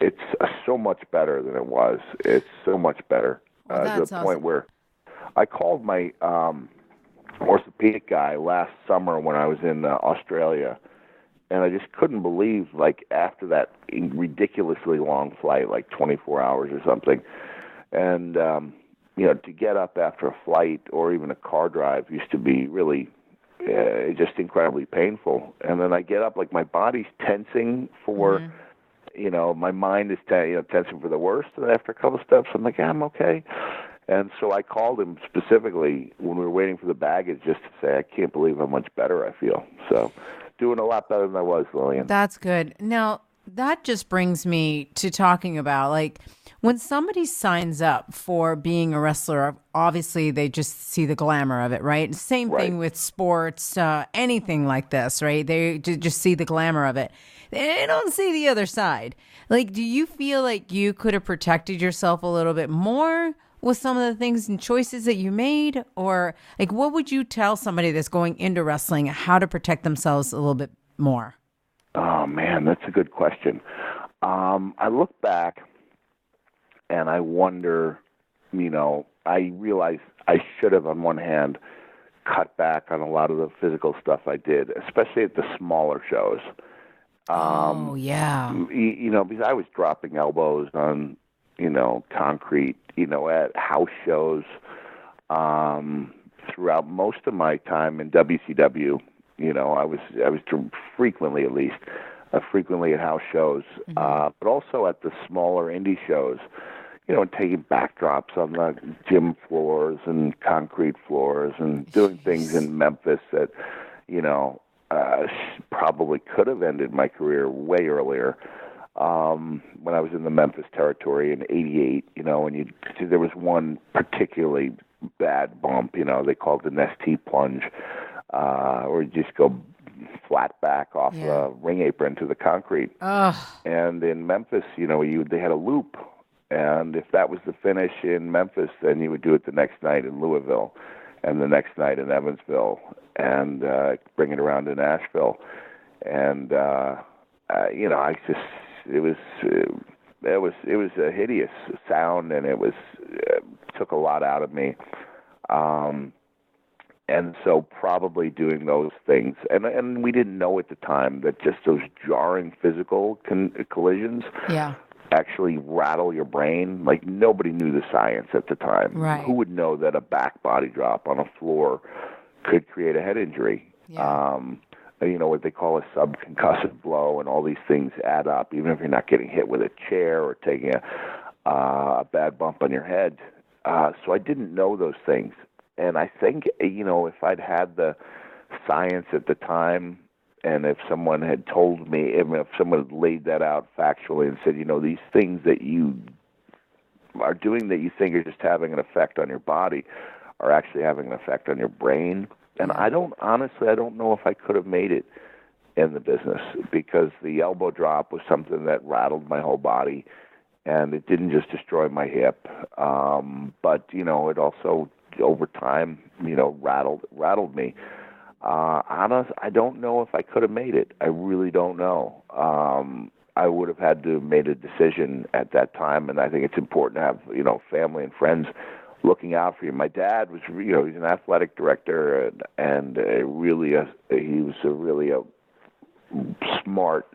it's so much better than it was. It's so much better to the point where I called my orthopedic guy last summer when I was in Australia, and I just couldn't believe, like, after that ridiculously long flight, like 24 hours or something, and to get up after a flight or even a car drive used to be really just incredibly painful. And then I get up, like, my body's tensing for, my mind is tensing for the worst. And after a couple of steps, I'm like, I'm okay. And so I called him specifically when we were waiting for the baggage just to say, I can't believe how much better I feel. So doing a lot better than I was, Lilian. That's good. Now, that just brings me to talking about, like, when somebody signs up for being a wrestler, obviously they just see the glamour of it, right? Same thing with sports, anything like this, right? They just see the glamour of it. They don't see the other side. Like, do you feel like you could have protected yourself a little bit more with some of the things and choices that you made? Or, like, what would you tell somebody that's going into wrestling how to protect themselves a little bit more? Oh, man, that's a good question. I look back and I wonder, I realize I should have, on one hand, cut back on a lot of the physical stuff I did, especially at the smaller shows. Because I was dropping elbows on, concrete, at house shows, throughout most of my time in WCW. I was frequently, at least, frequently at house shows, but also at the smaller indie shows, taking backdrops on the gym floors and concrete floors and doing things in Memphis that, probably could have ended my career way earlier. When I was in the Memphis territory in '88, and there was one particularly bad bump, they called it an ST plunge, or you just go flat back off the ring apron to the concrete. And in Memphis, they had a loop, and if that was the finish in Memphis, then you would do it the next night in Louisville, and the next night in Evansville, and bring it around to Nashville. And I just it was a hideous sound, and it was took a lot out of me. And so probably doing those things, and we didn't know at the time that just those jarring physical collisions actually rattle your brain. Like, nobody knew the science at the time. Right. Who would know that a back body drop on a floor could create a head injury? Yeah. What they call a subconcussive blow, and all these things add up, even if you're not getting hit with a chair or taking a bad bump on your head. So I didn't know those things. And I think, if I'd had the science at the time, and if someone had told me, if someone had laid that out factually and said, these things that you are doing that you think are just having an effect on your body are actually having an effect on your brain. And I don't know if I could have made it in the business, because the elbow drop was something that rattled my whole body, and it didn't just destroy my hip, but, it also, over time, rattled me. I don't know if I could have made it. I really don't know. I would have had to have made a decision at that time, and I think it's important to have, family and friends looking out for you. My dad was, he's an athletic director, and he was a really smart,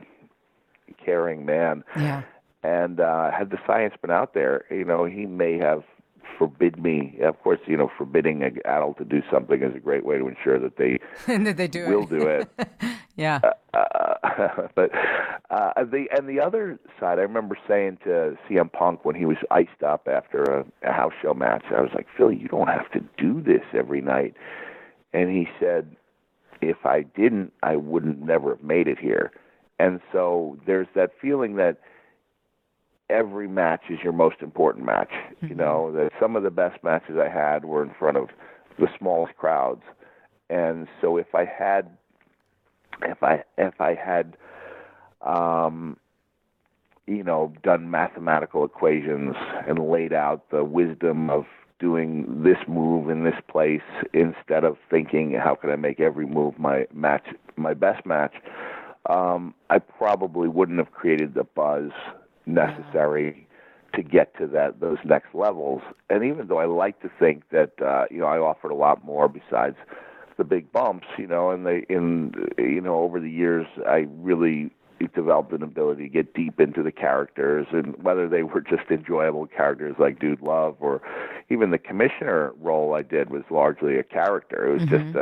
caring man. Yeah. And had the science been out there, he may have forbid me. Of course, forbidding an adult to do something is a great way to ensure that they that they will do it. Yeah. But the other side, I remember saying to CM Punk when he was iced up after a house show match, I was like, Philly, you don't have to do this every night. And he said, if I didn't, I wouldn't never have made it here. And so there's that feeling that every match is your most important match. Mm-hmm. That some of the best matches I had were in front of the smallest crowds. And so if I had done mathematical equations and laid out the wisdom of doing this move in this place instead of thinking, how can I make every move my best match, I probably wouldn't have created the buzz necessary to get to those next levels. And even though I like to think that I offered a lot more besides the big bumps, and over the years I really developed an ability to get deep into the characters, and whether they were just enjoyable characters like Dude Love, or even the commissioner role I did was largely a character. It was just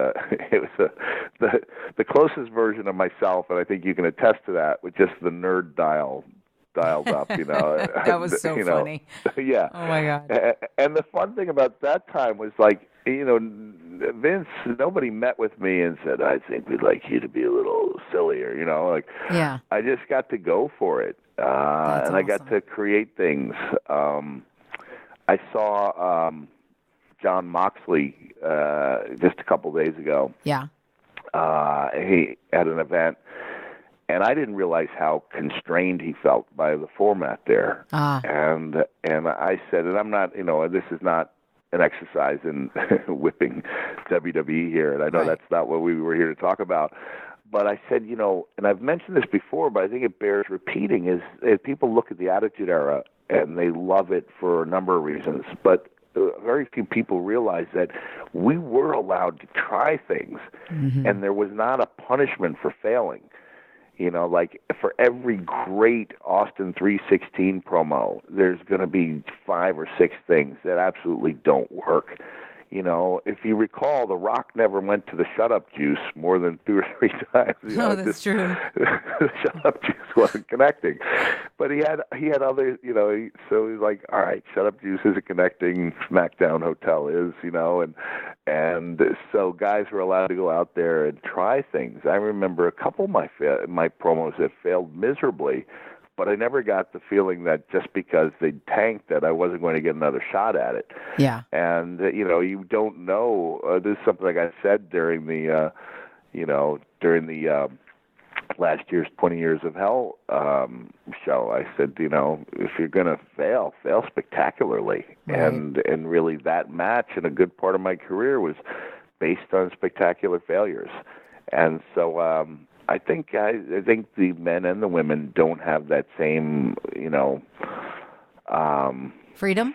the closest version of myself, and I think you can attest to that, with just the nerd dialed up, That was so funny. Yeah. Oh my God. And the fun thing about that time was, like, Vince, nobody met with me and said, I think we'd like you to be a little sillier, Yeah. I just got to go for it. And awesome. I got to create things. I saw John Moxley just a couple days ago. Yeah. He at an event, and I didn't realize how constrained he felt by the format there. And I said, and I'm not, this is not an exercise in whipping WWE here, and I know that's not what we were here to talk about. But I said, and I've mentioned this before, but I think it bears repeating, is people look at the Attitude Era and they love it for a number of reasons, but very few people realize that we were allowed to try things, and there was not a punishment for failing. Like, for every great Austin 316 promo, there's going to be 5 or 6 things that absolutely don't work. If you recall, The Rock never went to the shut-up juice more than 2 or 3 times. That's true. The shut-up juice wasn't connecting. But he had other, so he's like, all right, shut-up juice isn't connecting, SmackDown Hotel is, and so guys were allowed to go out there and try things. I remember a couple of my promos that failed miserably, but I never got the feeling that just because they tanked that I wasn't going to get another shot at it. Yeah. And, you don't know. This is something like I said during the last year's 20 Years of Hell show. I said, if you're going to fail spectacularly. Right. And really that match and a good part of my career was based on spectacular failures. And so I think the men and the women don't have that same, freedom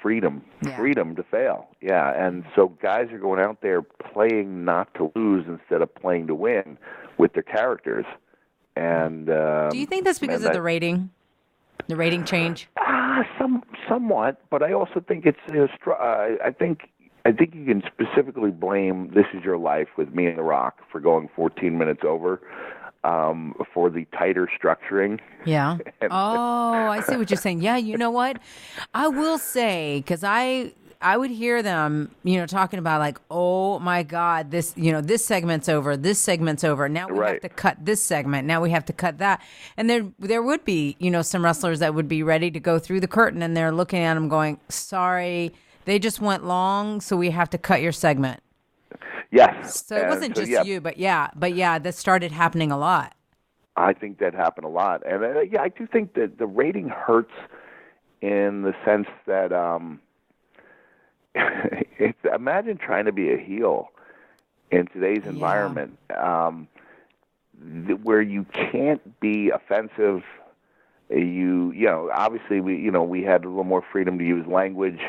to fail. Yeah, and so guys are going out there playing not to lose instead of playing to win with their characters. And do you think that's because of the rating change? Somewhat, but I also think it's I think you can specifically blame This Is Your Life with Me and The Rock for going 14 minutes over. For the tighter structuring. Yeah. I see what you're saying. Yeah, you know what? I will say, because I would hear them, talking about like, oh my God, this segment's over. This segment's over. Now we have to cut this segment. Now we have to cut that. And there would be, some wrestlers that would be ready to go through the curtain, and they're looking at them going, sorry, they just went long, so we have to cut your segment. Yes. So it wasn't just you, but that started happening a lot. I think that happened a lot. And I do think that the rating hurts in the sense that imagine trying to be a heel in today's environment where you can't be offensive. Obviously we had a little more freedom to use language.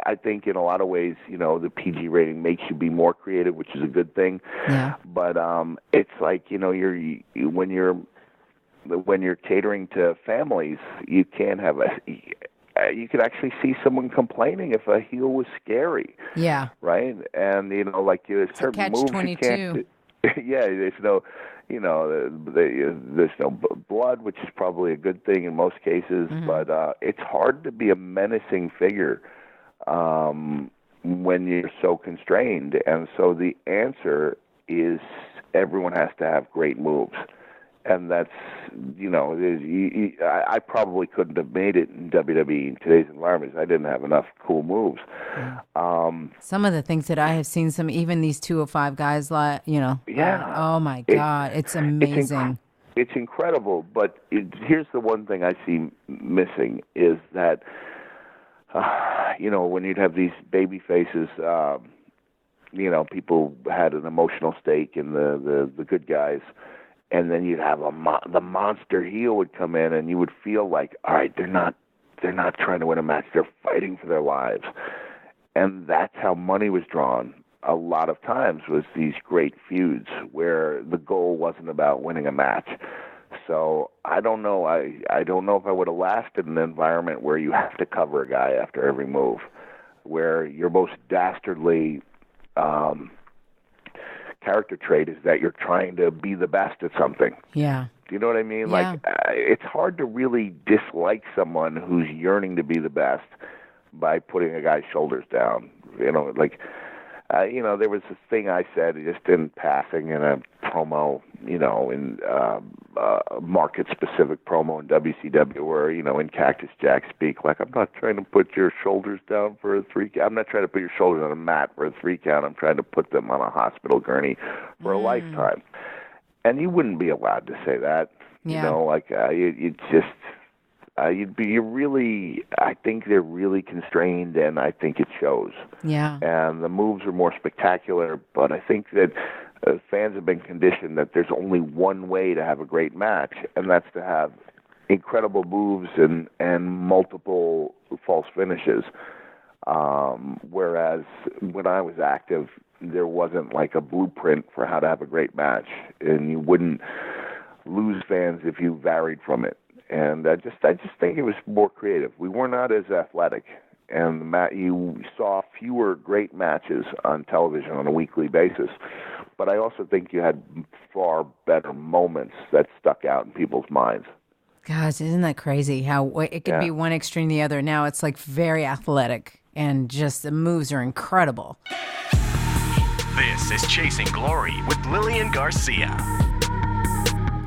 I think in a lot of ways, the PG rating makes you be more creative, which is a good thing. Yeah. But it's like, when you're catering to families, you can't have you could actually see someone complaining if a heel was scary. Yeah. Right? And there's certain moves you can't. Yeah, there's no. There's no blood, which is probably a good thing in most cases, but it's hard to be a menacing figure when you're so constrained. And so the answer is everyone has to have great moves. And that's, I probably couldn't have made it in WWE in today's environment. I didn't have enough cool moves. Some of the things that I have seen, even these 205 guys, Yeah. Oh my God, it's amazing. It's incredible, but here's the one thing I see missing is that, when you'd have these baby faces, people had an emotional stake in the good guys. And then you'd have the monster heel would come in, and you would feel like, all right, they're not trying to win a match; they're fighting for their lives, and that's how money was drawn. A lot of times was these great feuds where the goal wasn't about winning a match. So I don't know. I don't know if I would have lasted in an environment where you have to cover a guy after every move, where your most dastardly character trait is that you're trying to be the best at something. Yeah. Do you know what I mean? Yeah. Like, it's hard to really dislike someone who's yearning to be the best by putting a guy's shoulders down. There was this thing I said just in passing in a promo, in a market-specific promo in WCW where, in Cactus Jack speak, like, I'm not trying to put your shoulders down for a 3 count. I'm not trying to put your shoulders on a mat for a 3 count. I'm trying to put them on a hospital gurney for a lifetime. And you wouldn't be allowed to say that. Yeah. I think they're really constrained, and I think it shows. Yeah. And the moves are more spectacular, but I think that fans have been conditioned that there's only one way to have a great match, and that's to have incredible moves and multiple false finishes. Whereas when I was active, there wasn't like a blueprint for how to have a great match, and you wouldn't lose fans if you varied from it. And I just think it was more creative. We were not as athletic, and you saw fewer great matches on television on a weekly basis. But I also think you had far better moments that stuck out in people's minds. Gosh, isn't that crazy how it could be one extreme to the other? Now it's like very athletic, and just the moves are incredible. This is Chasing Glory with Lilian Garcia.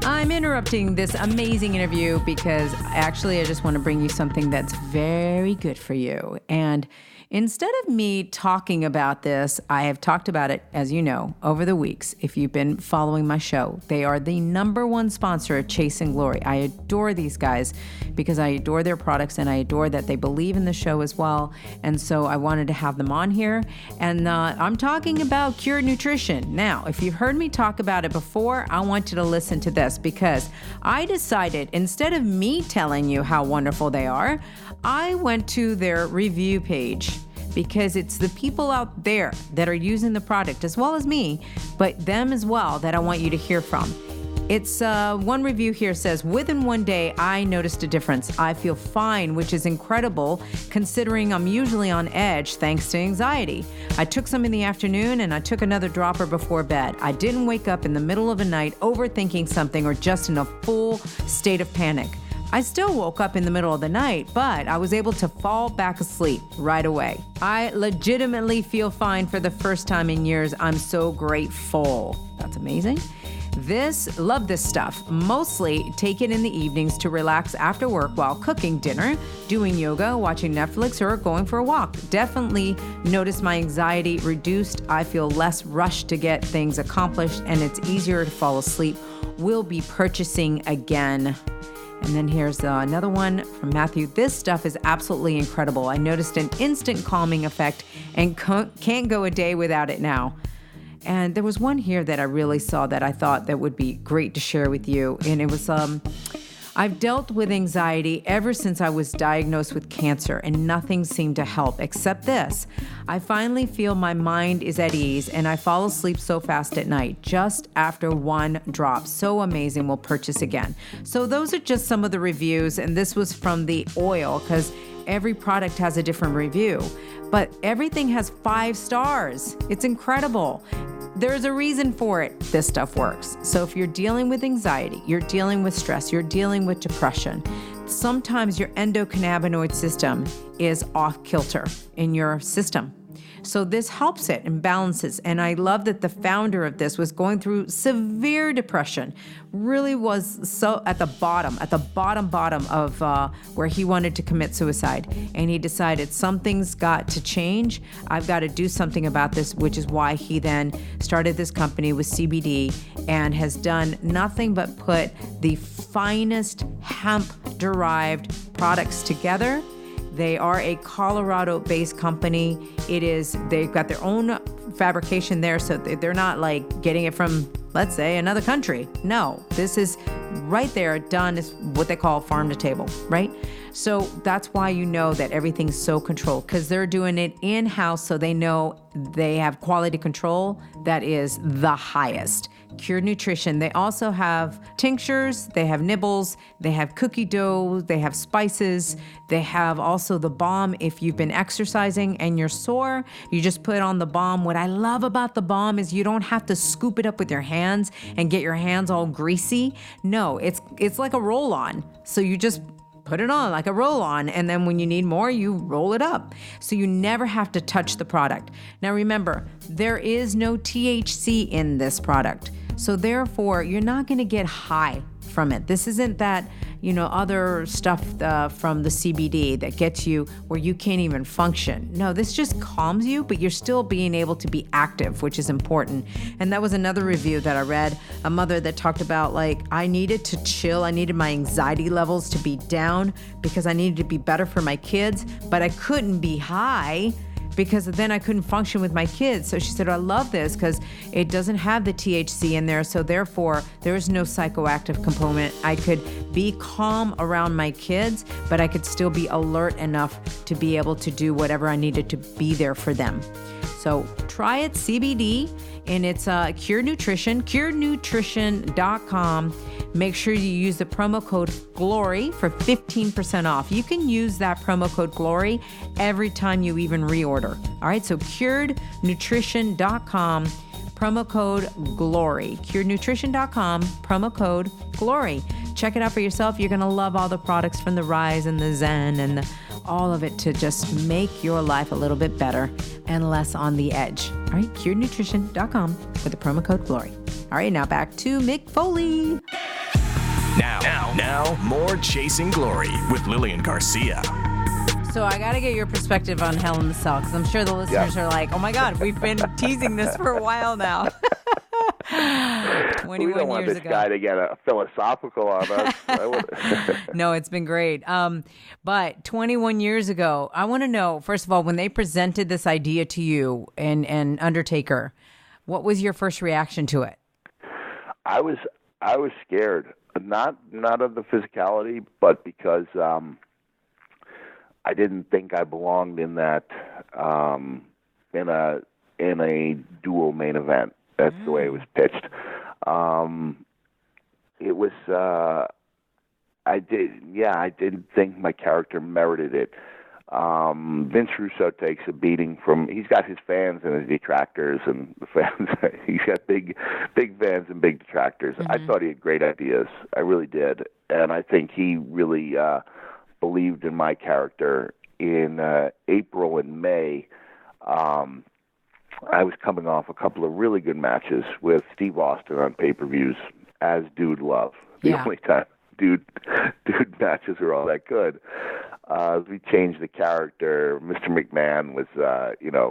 I'm interrupting this amazing interview because actually I just want to bring you something that's very good for you. And Instead of me talking about this, I have talked about it, as you know, over the weeks. If you've been following my show, they are the #1 sponsor of Chasing Glory. I adore these guys because I adore their products and I adore that they believe in the show as well. And so I wanted to have them on here. And I'm talking about Cured Nutrition. Now, if you've heard me talk about it before, I want you to listen to this because I decided instead of me telling you how wonderful they are, I went to their review page because it's the people out there that are using the product as well as me, but them as well that I want you to hear from. It's one review here says, within one day, I noticed a difference. I feel fine, which is incredible considering I'm usually on edge thanks to anxiety. I took some in the afternoon and I took another dropper before bed. I didn't wake up in the middle of the night overthinking something or just in a full state of panic. I still woke up in the middle of the night, but I was able to fall back asleep right away. I legitimately feel fine for the first time in years. I'm so grateful. That's amazing. Love this stuff. Mostly take it in the evenings to relax after work while cooking dinner, doing yoga, watching Netflix, or going for a walk. Definitely notice my anxiety reduced. I feel less rushed to get things accomplished, and it's easier to fall asleep. Will be purchasing again. And then here's another one from Matthew. This stuff is absolutely incredible. I noticed an instant calming effect and can't go a day without it now. And there was one here that I really saw that I thought that would be great to share with you. And it was, I've dealt with anxiety ever since I was diagnosed with cancer, and nothing seemed to help except this. I finally feel my mind is at ease, and I fall asleep so fast at night, just after one drop. So amazing, we'll purchase again. So those are just some of the reviews, and this was from the oil, because every product has a different review. But everything has 5 stars. It's incredible. There's a reason for it. This stuff works. So if you're dealing with anxiety, you're dealing with stress, you're dealing with depression, sometimes your endocannabinoid system is off kilter in your system. So this helps it and balances. And I love that the founder of this was going through severe depression, really was so at the bottom of where he wanted to commit suicide. And he decided something's got to change. I've got to do something about this, which is why he then started this company with CBD and has done nothing but put the finest hemp-derived products together. They are a Colorado-based company. They've got their own fabrication there, so they're not like getting it from, let's say, another country. No, this is right there done is what they call farm to table, right? So that's why you know that everything's so controlled, because they're doing it in-house, so they know they have quality control that is the highest. Cured Nutrition. They also have tinctures, they have nibbles, they have cookie dough, they have spices, they have also the balm. If you've been exercising and you're sore, you just put on the balm. What I love about the balm is you don't have to scoop it up with your hands and get your hands all greasy. No, it's like a roll-on. So you just put it on like a roll-on, and then when you need more, you roll it up. So you never have to touch the product. Now remember, there is no THC in this product. So therefore, you're not going to get high from it. This isn't that, other stuff from the CBD that gets you where you can't even function. No, this just calms you, but you're still being able to be active, which is important. And that was another review that I read, a mother that talked about I needed to chill. I needed my anxiety levels to be down because I needed to be better for my kids, but I couldn't be high because then I couldn't function with my kids. So she said, I love this because it doesn't have the THC in there. So therefore, there is no psychoactive component. I could be calm around my kids, but I could still be alert enough to be able to do whatever I needed to be there for them. So try it, CBD, and it's Cured Nutrition, curednutrition.com. Make sure you use the promo code GLORY for 15% off. You can use that promo code GLORY every time you even reorder. All right, so curednutrition.com, promo code GLORY. curednutrition.com, promo code GLORY. Check it out for yourself. You're going to love all the products from the Rise and the Zen and all of it to just make your life a little bit better and less on the edge. All right, curednutrition.com with the promo code GLORY. All right, now back to Mick Foley. Now, more Chasing Glory with Lilian Garcia. So I got to get your perspective on Hell in the Cell, because I'm sure the listeners are like, oh my God, we've been teasing this for a while now. 21 we don't want years this ago. guy to get a philosophical on us. No, it's been great. But 21 years ago, I want to know, first of all, when they presented this idea to you and Undertaker, what was your first reaction to it? I was scared, not of the physicality, but because I didn't think I belonged in that in a dual main event. That's the way it was pitched. It was I didn't think my character merited it. Vince Russo takes a beating from. He's got his fans and his detractors, and the fans. He's got big fans and big detractors. Mm-hmm. I thought he had great ideas. I really did, and I think he really believed in my character. In April and May, I was coming off a couple of really good matches with Steve Austin on pay-per-views as Dude Love. The only time dude matches are all that good. We changed the character. Mr. McMahon was,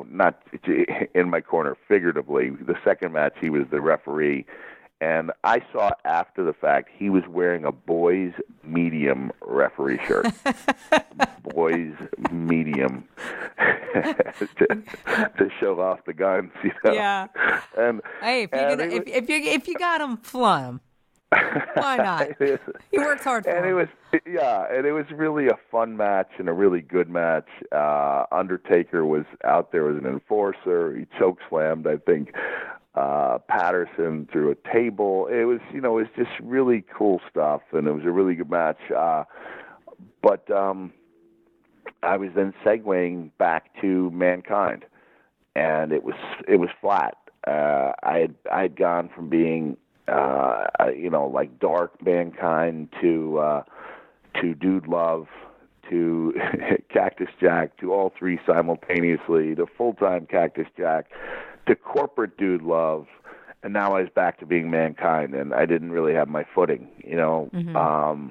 not in my corner figuratively. The second match, he was the referee. And I saw after the fact he was wearing a boys medium referee shirt. Boys medium to show off the guns, Yeah. And hey, if you got him, fly him. Why not? He works hard for and him. It was really a fun match and a really good match. Undertaker was out there as an enforcer. He choke slammed, I think, Patterson through a table. It was just really cool stuff, and it was a really good match. But I was then segueing back to Mankind, and it was flat. I had gone from being like dark Mankind to Dude Love to Cactus Jack, to all three simultaneously, to full-time Cactus Jack, to corporate Dude Love, and now I was back to being Mankind, and I didn't really have my footing, Mm-hmm.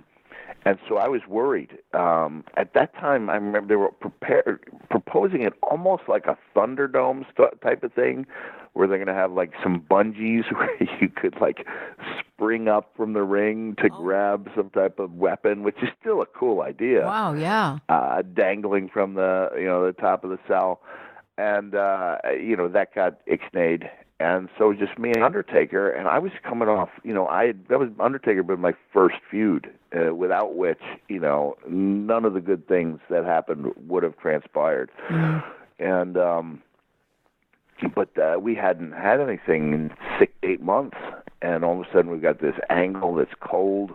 And so I was worried. At that time, I remember they were proposing it almost like a Thunderdome type of thing, where they're going to have like some bungees where you could like spring up from the ring to grab some type of weapon, which is still a cool idea. Wow, yeah. Dangling from the top of the cell. And, that got ixnayed. And so it was just me and Undertaker, and I was coming off, that was Undertaker been my first feud, without which, none of the good things that happened would have transpired. Mm-hmm. And, but we hadn't had anything in 6-8 months, and all of a sudden we've got this angle that's cold.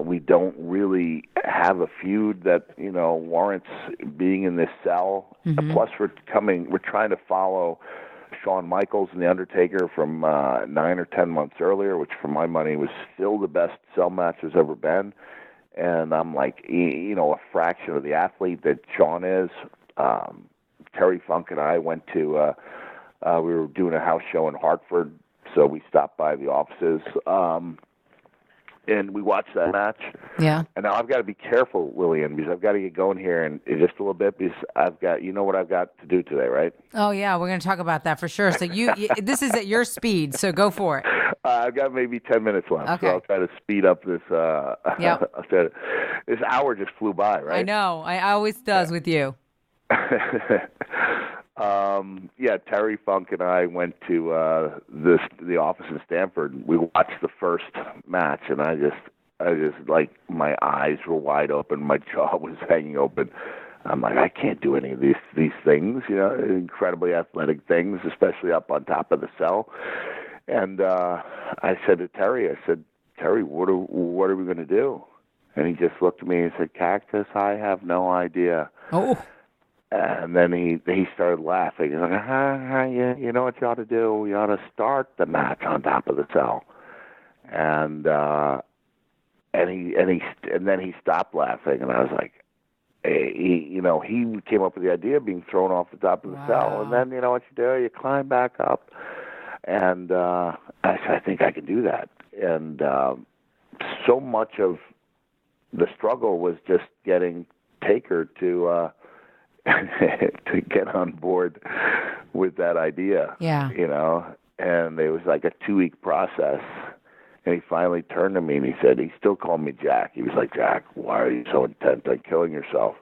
We don't really have a feud that, warrants being in this cell. Mm-hmm. Plus we're trying to follow Shawn Michaels and The Undertaker from 9 or 10 months earlier, which for my money was still the best cell match there's ever been. And I'm like, a fraction of the athlete that Shawn is. Terry Funk and I went to, we were doing a house show in Hartford, so we stopped by the offices. And we watched that match. Yeah. And now I've got to be careful, Lilian, because I've got to get going here in just a little bit, because I've got, what I've got to do today, right? Oh, yeah. We're going to talk about that for sure. So this is at your speed, so go for it. I've got maybe 10 minutes left, okay. So I'll try to speed up this. Yep. This hour just flew by, right? I know. I always does with you. Terry Funk and I went to the office in Stamford. We watched the first match, and I just like, my eyes were wide open, my jaw was hanging open. I'm like, I can't do any of these things, incredibly athletic things, especially up on top of the cell. And I said to Terry, Terry, what are we going to do? And he just looked at me and said, Cactus, I have no idea. Oh. And then he started laughing. He's like, you know what you ought to do? You ought to start the match on top of the cell. And then he stopped laughing, and I was like, he came up with the idea of being thrown off the top of the cell. And then you know what you do? You climb back up. And I said, I think I can do that. And so much of the struggle was just getting Taker to to get on board with that idea. Yeah. And it was like a 2-week process. And he finally turned to me and he said, he still called me Jack. He was like, Jack, why are you so intent on killing yourself?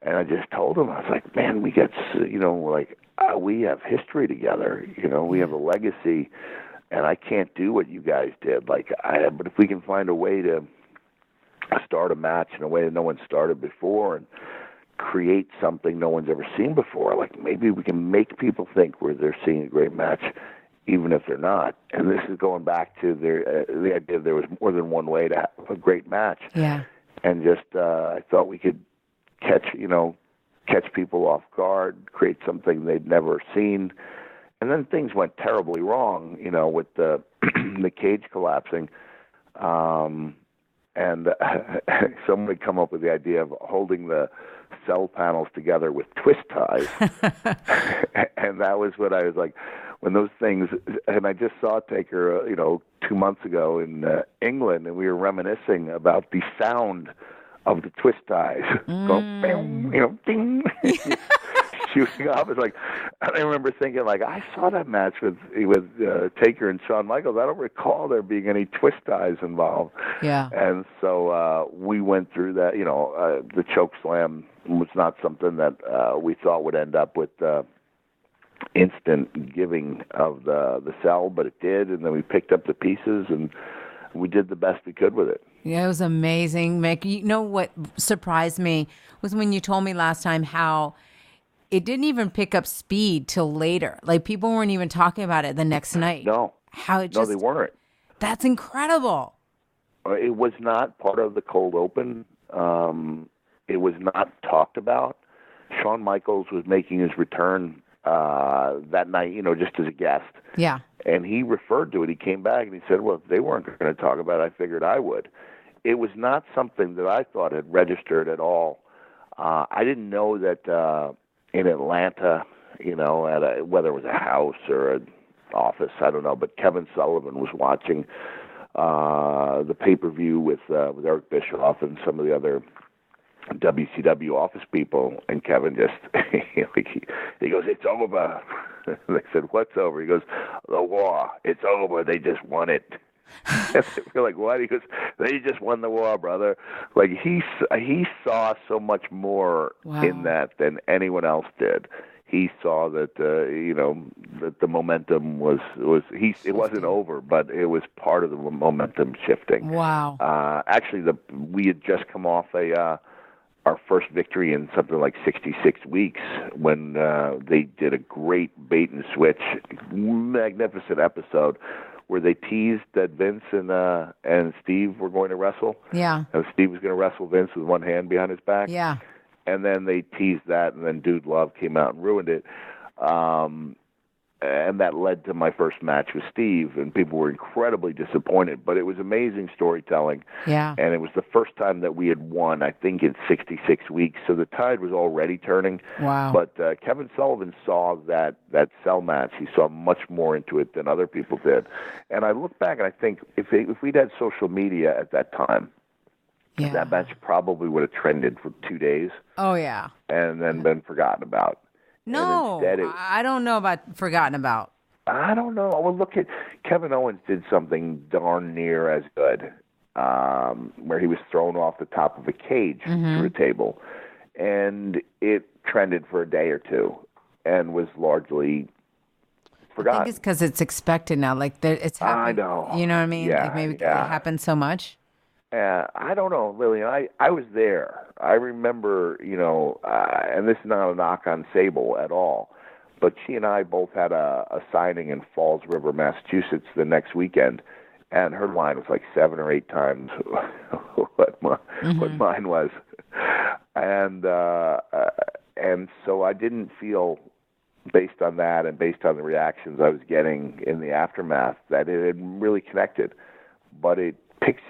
And I just told him, I was like, man, we get, we have history together. We have a legacy, and I can't do what you guys did. But if we can find a way to start a match in a way that no one started before and create something no one's ever seen before, like maybe we can make people think they're seeing a great match, even if they're not. And this is going back to the idea there was more than one way to have a great match. Yeah. And just I thought we could catch people off guard, create something they'd never seen. And then things went terribly wrong, with the the cage collapsing. And someone had come up with the idea of holding the cell panels together with twist ties. And that was what I was like, when those things, and I just saw Taker, 2 months ago in England, and we were reminiscing about the sound of the twist ties going, ding, shooting off. It's like, I remember thinking, I saw that match with Taker and Shawn Michaels. I don't recall there being any twist ties involved. Yeah. And so we went through that. The choke slam was not something that we thought would end up with instant giving of the cell, but it did. And then we picked up the pieces and we did the best we could with it. Yeah, it was amazing, Mick. You know what surprised me was when you told me last time how it didn't even pick up speed till later. Like, people weren't even talking about it the next night. No. How it just, no, they weren't. That's incredible. It was not part of the cold open. It was not talked about. Shawn Michaels was making his return that night, just as a guest. Yeah. And he referred to it. He came back and he said, well, if they weren't going to talk about it, I figured I would. It was not something that I thought had registered at all. I didn't know that in Atlanta, at whether it was a house or an office, I don't know, but Kevin Sullivan was watching the pay-per-view with Eric Bischoff and some of the other WCW office people, and Kevin just he goes, it's over. They said, what's over? He goes, the war. It's over. They just won it. We're like, what? He goes, they just won the war, brother. Like, he saw so much more in that than anyone else did. He saw that that the momentum was it wasn't over, but it was part of the momentum shifting. Wow. Actually, we had just come off our first victory in something like 66 weeks when they did a great bait and switch, magnificent episode where they teased that Vince and Steve were going to wrestle. Yeah. And Steve was going to wrestle Vince with one hand behind his back. Yeah. And then they teased that, and then Dude Love came out and ruined it. And that led to my first match with Steve, and people were incredibly disappointed. But it was amazing storytelling. Yeah. And it was the first time that we had won, I think, in 66 weeks. So the tide was already turning. Wow. But Kevin Sullivan saw that cell match. He saw much more into it than other people did. And I look back, and I think if we'd had social media at that time, that match probably would have trended for 2 days. Oh, yeah. And then been forgotten about. No, I don't know about forgotten about. I don't know. Well, look at Kevin Owens did something darn near as good, where he was thrown off the top of a cage through a table, and it trended for a day or two, and was largely forgotten. I think it's because it's expected now. Like, it's happened. I know. You know what I mean? Yeah, like maybe it happens so much. I don't know, Lilian. I was there. I remember, and this is not a knock on Sable at all, but she and I both had a signing in Falls River, Massachusetts the next weekend, and her line was like 7 or 8 times what mine was. And so I didn't feel, based on that and based on the reactions I was getting in the aftermath, that it had really connected. But it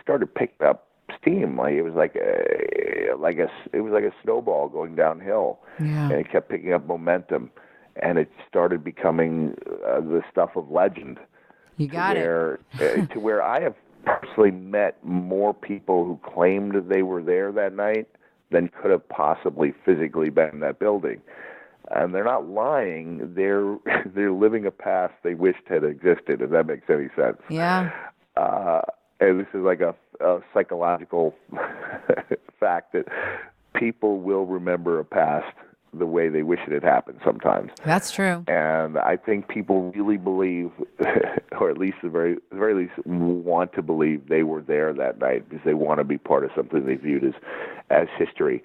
started picking up steam. Like, it was like a snowball going downhill, and it kept picking up momentum, and it started becoming the stuff of legend. You got it. To where I have personally met more people who claimed they were there that night than could have possibly physically been in that building. And they're not lying. They're living a past they wished had existed, if that makes any sense. Yeah. And this is like a psychological fact that people will remember a past the way they wish it had happened sometimes. That's true. And I think people really believe, or at least at the very least want to believe they were there that night because they want to be part of something they viewed as history.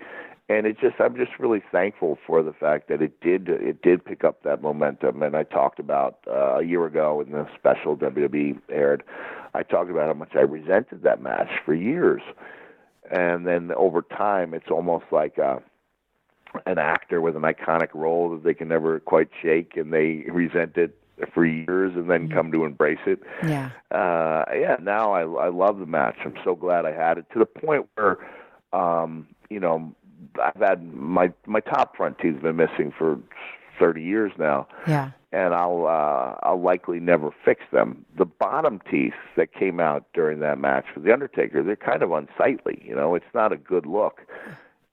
And I'm just really thankful for the fact that it did pick up that momentum. And I talked about a year ago when the special WWE aired, I talked about how much I resented that match for years. And then over time, it's almost like an actor with an iconic role that they can never quite shake, and they resent it for years and then come to embrace it. Yeah. Now I love the match. I'm so glad I had it, to the point where, I've had my top front teeth been missing for 30 years now. Yeah. And I'll likely never fix them. The bottom teeth that came out during that match for The Undertaker, they're kind of unsightly. It's not a good look.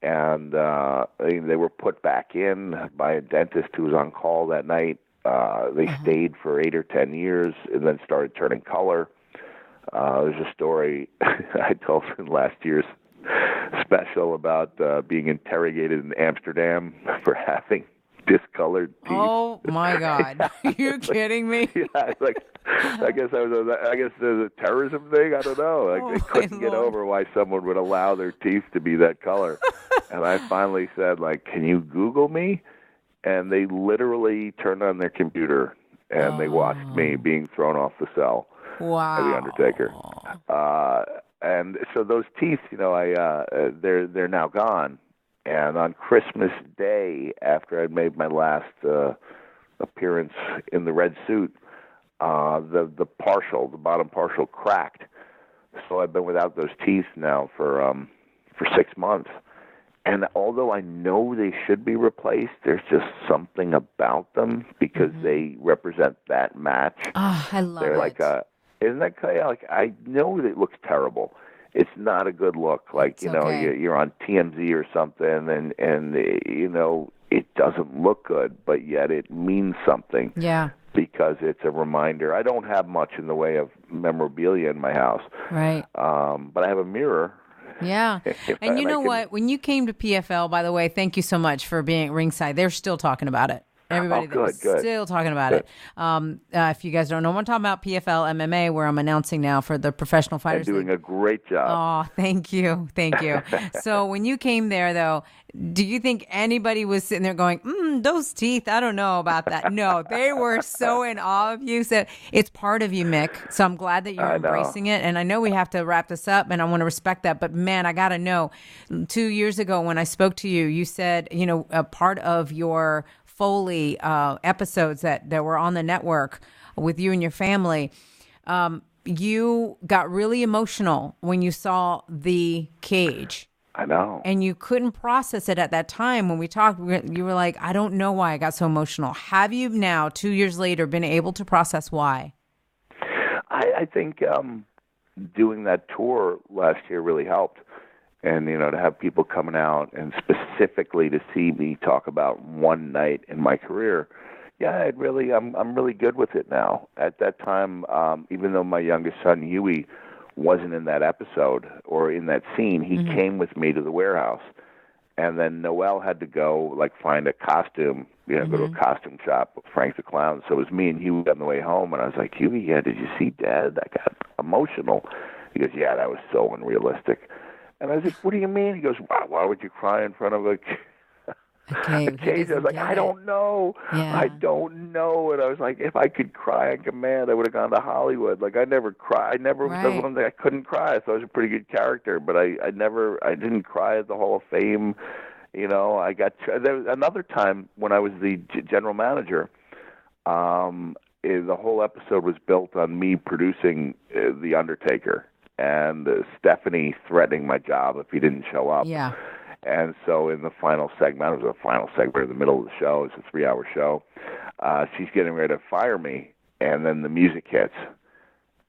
And they were put back in by a dentist who was on call that night. They stayed for 8 or 10 years and then started turning color. There's a story I told in last year's special about being interrogated in Amsterdam for having discolored teeth. Oh my God! Are you kidding me? Yeah, it's like I guess there's a terrorism thing. I don't know. They couldn't get over why someone would allow their teeth to be that color. And I finally said, can you Google me? And they literally turned on their computer and they watched me being thrown off the cell by The Undertaker. And so those teeth, they're now gone. And on Christmas Day, after I'd made my last appearance in the red suit, the bottom partial cracked. So I've been without those teeth now for 6 months. And although I know they should be replaced, there's just something about them because they represent that match. Oh, I love They're it. Isn't that kind of I know that it looks terrible. It's not a good look. You're on TMZ or something, and it doesn't look good, but yet it means something. Yeah. Because it's a reminder. I don't have much in the way of memorabilia in my house. Right. But I have a mirror. Yeah. And you know what? When you came to PFL, by the way, thank you so much for being ringside. They're still talking about it. Everybody that's still talking about it. If you guys don't know, I'm talking about PFL MMA, where I'm announcing now for the Professional Fighters They're doing a great job. Oh, thank you. Thank you. So when you came there, though, do you think anybody was sitting there going, those teeth, I don't know about that? No, they were so in awe of you. So it's part of you, Mick. So I'm glad that you're embracing it. And I know we have to wrap this up, and I want to respect that. But, man, I got to know, 2 years ago when I spoke to you, you said, a part of your Foley episodes that were on the network with you and your family, you got really emotional when you saw the cage. I know. And you couldn't process it at that time when we talked. You were like, I don't know why I got so emotional. Have you now, 2 years later, been able to process why? I think doing that tour last year really helped. And, to have people coming out and specifically to see me talk about one night in my career, I'm really good with it now. At that time, even though my youngest son, Huey, wasn't in that episode or in that scene, he came with me to the warehouse. And then Noel had to go, find a costume, go to a costume shop with Frank the Clown. So it was me and Huey on the way home. And I was like, Huey, did you see Dad? I got emotional. He goes, yeah, that was so unrealistic. And I was like, what do you mean? He goes, why would you cry in front of a cage? I was like, I don't know. Yeah. I don't know. And I was like, if I could cry on command, I would have gone to Hollywood. I never cry. I never was one thing. I couldn't cry. So I was a pretty good character, but I didn't cry at the Hall of Fame. There was another time when I was the general manager. The whole episode was built on me producing The Undertaker. And Stephanie threatening my job if he didn't show up. Yeah. And so in the final segment, it was a final segment in the middle of the show. It's a 3-hour show. She's getting ready to fire me, and then the music hits.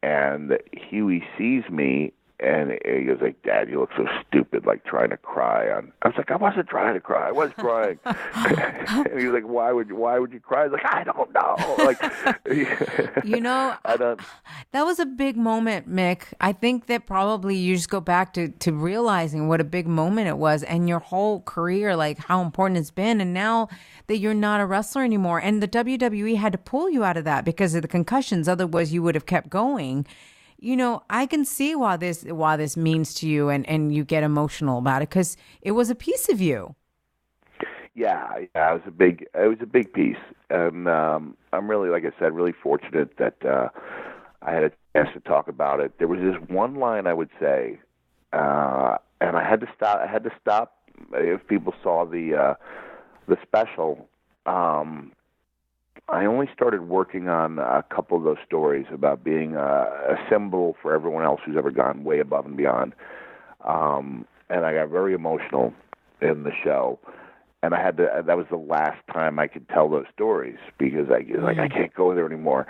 And Huey sees me, And he goes like, Dad, you look so stupid, like trying to cry. I was like, I wasn't trying to cry. I was crying. And he was like, why would you cry? I was like, I don't know. Like, I don't. That was a big moment, Mick. I think that probably you just go back to realizing what a big moment it was and your whole career, like how important it's been. And now that you're not a wrestler anymore, and the WWE had to pull you out of that because of the concussions. Otherwise, you would have kept going. I can see why this means to you, and you get emotional about it because it was a piece of you. Yeah, it was a big piece, and I'm really, like I said, really fortunate that I had a chance to talk about it. There was this one line I would say, and I had to stop. If people saw the special. I only started working on a couple of those stories about being a symbol for everyone else who's ever gone way above and beyond. And I got very emotional in the show. And I had to. That was the last time I could tell those stories because I can't go there anymore.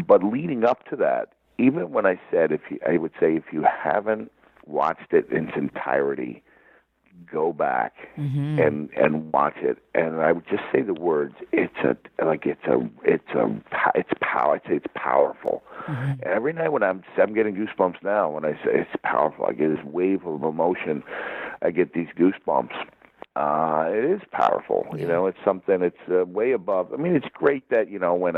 But leading up to that, even when I said, I would say if you haven't watched it in its entirety, go back and watch it, and I would just say the words. It's powerful. And every night when I'm getting goosebumps now when I say it's powerful. I get this wave of emotion. I get these goosebumps. It is powerful. It's something. It's way above. I mean, it's great that when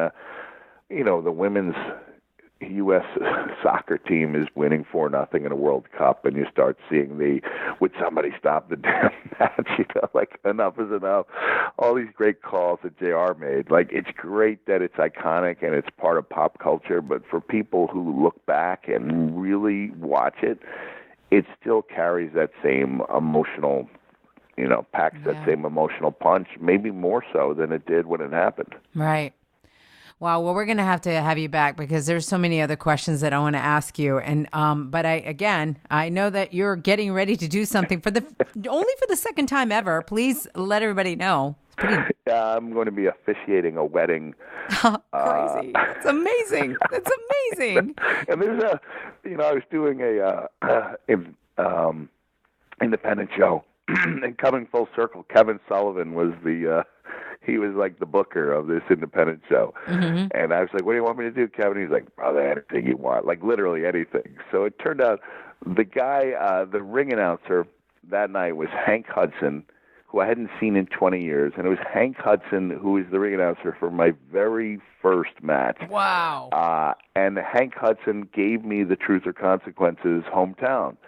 the women's U.S. soccer team is winning 4-0 in a World Cup, and you start seeing would somebody stop the damn match? Like enough is enough. All these great calls that JR made. Like it's great that it's iconic and it's part of pop culture, but for people who look back and really watch it, it still carries that same emotional, packs that same emotional punch, maybe more so than it did when it happened. Right. Wow. Well, we're going to have you back because there's so many other questions that I want to ask you. And but I know that you're getting ready to do something only for the second time ever. Please let everybody know. Yeah, I'm going to be officiating a wedding. Crazy! It's amazing. That's amazing. And there's I was doing a independent show, and coming full circle, Kevin Sullivan was he was like the booker of this independent show. And I was like, what do you want me to do, Kevin? He's like, brother, anything you want, like literally anything. So it turned out the guy, the ring announcer that night was Hank Hudson, who I hadn't seen in 20 years. And it was Hank Hudson who was the ring announcer for my very first match. Wow. And Hank Hudson gave me the Truth or Consequences hometown.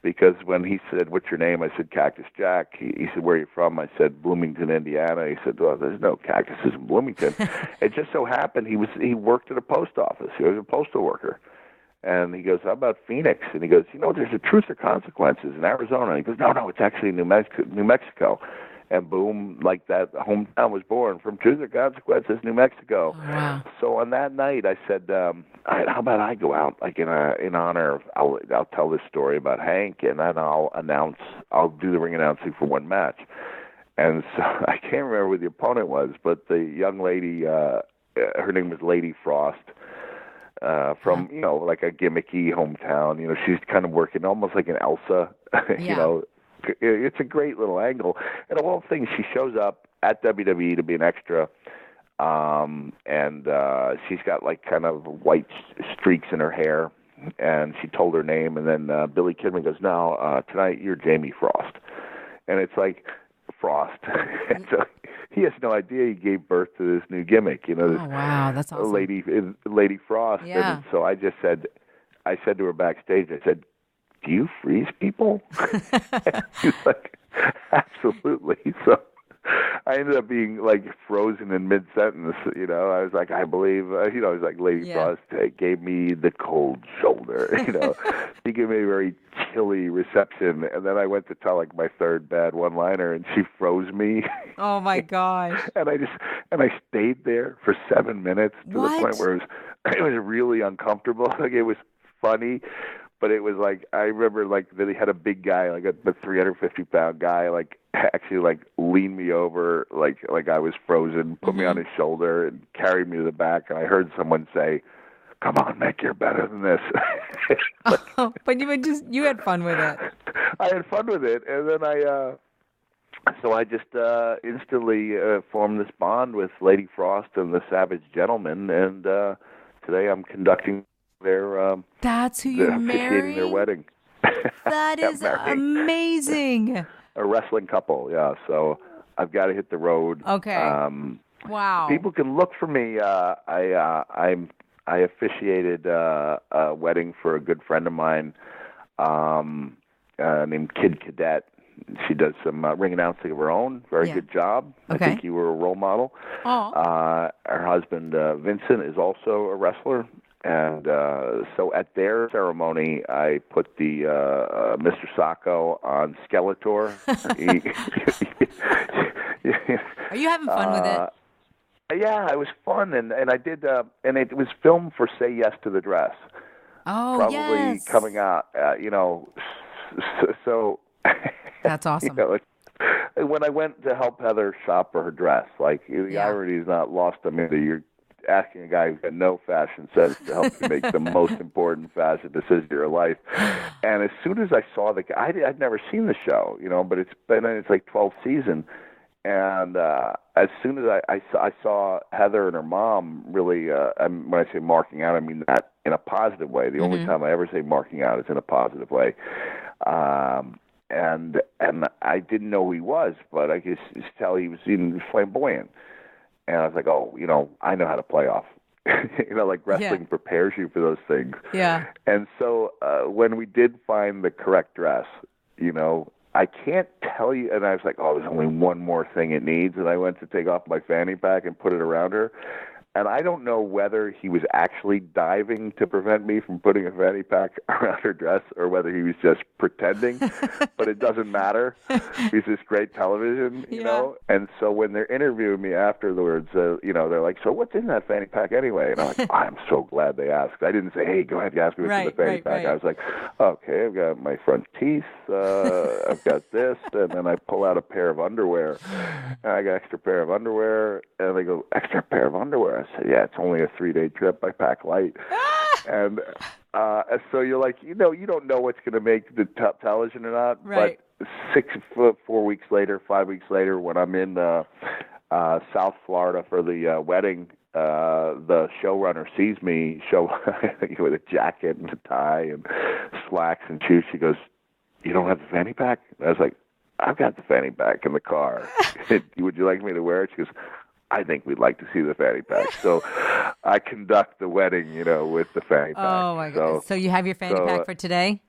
Because when he said, what's your name? I said, Cactus Jack. He said, where are you from? I said, Bloomington, Indiana. He said, well, there's no cactuses in Bloomington. It just so happened he worked at a post office. He was a postal worker. And he goes, how about Phoenix? And he goes, there's a Truth or Consequences in Arizona. And he goes, no, it's actually New Mexico. And boom, like that hometown was born from Truth or Consequences, New Mexico. Oh, wow. So on that night, I said, all right, how about I go out, like in honor of, I'll tell this story about Hank, and then I'll do the ring announcing for one match. And so I can't remember who the opponent was, but the young lady, her name was Lady Frost, from, like a gimmicky hometown. She's kind of working almost like an Elsa, It's a great little angle. And of all things, she shows up at WWE to be an extra, and she's got like kind of white streaks in her hair, and she told her name, and then Billy Kidman goes, no, tonight you're Jamie Frost. And it's like, Frost. And so he has no idea he gave birth to this new gimmick, this wow, that's awesome. Lady Frost. Yeah. And so I said to her backstage, I said, do you freeze people? She's like, absolutely. So I ended up being like frozen in mid-sentence. I was like, I believe, I was like, Lady Frost gave me the cold shoulder. She gave me a very chilly reception, and then I went to tell like my third bad one-liner, and she froze me. Oh my gosh! And I stayed there for 7 minutes to the point where it was really uncomfortable. Like it was funny. But it was like, I remember like that he had a big guy, like a 350-pound guy, like actually like leaned me over, like I was frozen, put me on his shoulder and carried me to the back. And I heard someone say, come on, Mick, you're better than this. But you had fun with it. I had fun with it, and then I just instantly formed this bond with Lady Frost and the Savage Gentleman, and today I'm conducting their That's who you're officiating marrying? their wedding. That is amazing. A wrestling couple, yeah. So I've got to hit the road. Okay. Wow. People can look for me. I officiated a wedding for a good friend of mine named Kid Cadet. She does some ring announcing of her own. Very good job. Okay. I think you were a role model. Oh. Her husband, Vincent, is also a wrestler. And so at their ceremony, I put the Mr. Sacco on Skeletor. Are you having fun with it? Yeah, it was fun, and I did, and it was filmed for Say Yes to the Dress. Oh, Probably yes. coming out, so. That's awesome. When I went to help Heather shop for her dress, the irony is not lost on me that you're asking a guy who's got no fashion sense to help you make the most important fashion decision of your life. And as soon as I saw the guy, I'd never seen the show, but it's like 12th season. And as soon as I saw Heather and her mom really, when I say marking out, I mean that in a positive way. The only time I ever say marking out is in a positive way. And I didn't know who he was, but I could tell he was even flamboyant. And I was like, I know how to play off. Wrestling prepares you for those things. Yeah. And so when we did find the correct dress, I can't tell you. And I was like, there's only one more thing it needs. And I went to take off my fanny pack and put it around her. And I don't know whether he was actually diving to prevent me from putting a fanny pack around her dress or whether he was just pretending, but it doesn't matter. He's this great television, you know? And so when they're interviewing me afterwards, they're like, so what's in that fanny pack anyway? And I'm like, I'm so glad they asked. I didn't say, hey, go ahead, ask me what's in the fanny pack. I was like, okay, I've got my front teeth, I've got this, and then I pull out a pair of underwear. And I got an extra pair of underwear, and they go, extra pair of underwear? I said, yeah, it's only a 3-day trip. I pack light. And so you're like, you don't know what's going to make the television or not. Right. But 5 weeks later, when I'm in South Florida for the wedding, the showrunner sees me with a jacket and a tie and slacks and shoes. She goes, you don't have the fanny pack? And I was like, I've got the fanny pack in the car. Would you like me to wear it? She goes, I think we'd like to see the fanny pack. So I conduct the wedding, with the fanny pack. Oh, my God. So you have your fanny pack for today?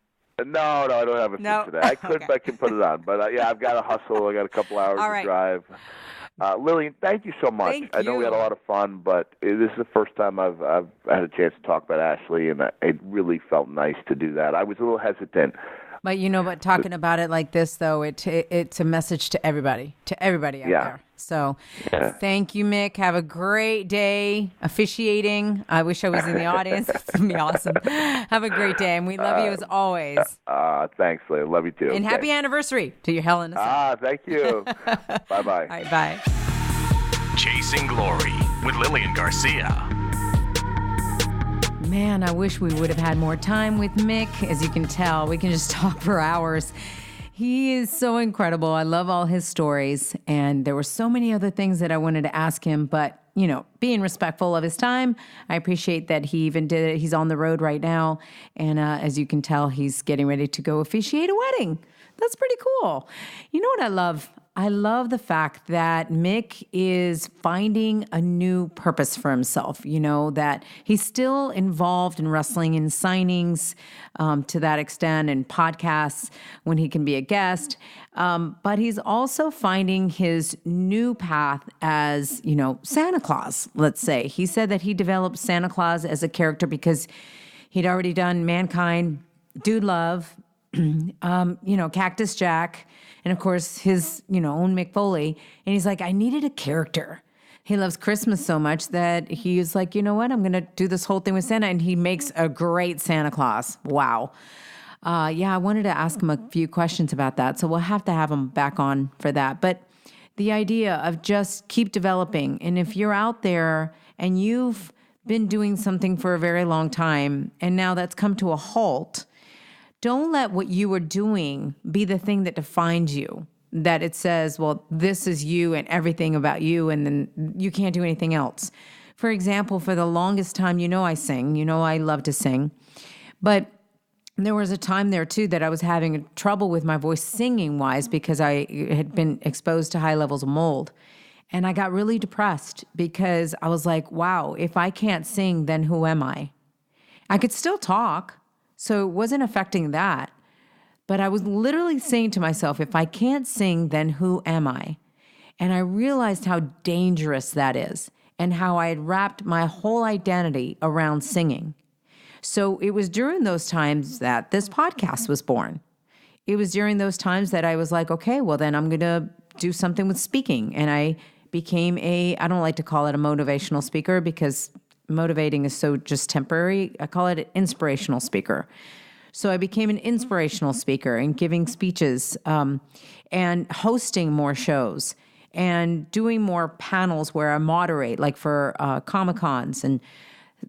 No, I don't have it for today. I could, but I can put it on. But, I've got to hustle. I got a couple hours to drive. Lilian, thank you so much. I know we had a lot of fun, but this is the first time I've had a chance to talk about Ashley, and it really felt nice to do that. I was a little hesitant. But talking about it like this, though, it's a message to everybody out there. So thank you, Mick. Have a great day officiating. I wish I was in the audience. It's going to be awesome. Have a great day, and we love you as always. Thanks, Lilian. Love you, too. And happy anniversary to your Hell in a Cell. Thank you. Bye-bye. All right, bye. Chasing Glory with Lilian Garcia. Man, I wish we would have had more time with Mick. As you can tell, we can just talk for hours. He is so incredible. I love all his stories. And there were so many other things that I wanted to ask him. But, being respectful of his time, I appreciate that he even did it. He's on the road right now. And as you can tell, he's getting ready to go officiate a wedding. That's pretty cool. You know what I love? I love the fact that Mick is finding a new purpose for himself, that he's still involved in wrestling and signings to that extent and podcasts when he can be a guest. But he's also finding his new path as, Santa Claus, let's say. He said that he developed Santa Claus as a character because he'd already done Mankind, Dude Love, Cactus Jack, and of course his, own Mick Foley. And he's like, I needed a character. He loves Christmas so much that he was like, you know what? I'm going to do this whole thing with Santa. And he makes a great Santa Claus. Wow. I wanted to ask him a few questions about that. So we'll have to have him back on for that. But the idea of just keep developing. And if you're out there and you've been doing something for a very long time and now that's come to a halt, don't let what you are doing be the thing that defines you. That it says, well, this is you and everything about you, and then you can't do anything else. For example, for the longest time, I sing. I love to sing. But there was a time there, too, that I was having trouble with my voice singing-wise because I had been exposed to high levels of mold. And I got really depressed because I was like, wow, if I can't sing, then who am I? I could still talk, so it wasn't affecting that. But I was literally saying to myself, if I can't sing, then who am I? And I realized how dangerous that is and how I had wrapped my whole identity around singing. So it was during those times that this podcast was born. It was during those times that I was like, okay, well, then I'm going to do something with speaking. And I became I don't like to call it a motivational speaker because motivating is so just temporary. I call it an inspirational speaker. So I became an inspirational speaker and giving speeches and hosting more shows and doing more panels where I moderate, like for Comic-Cons and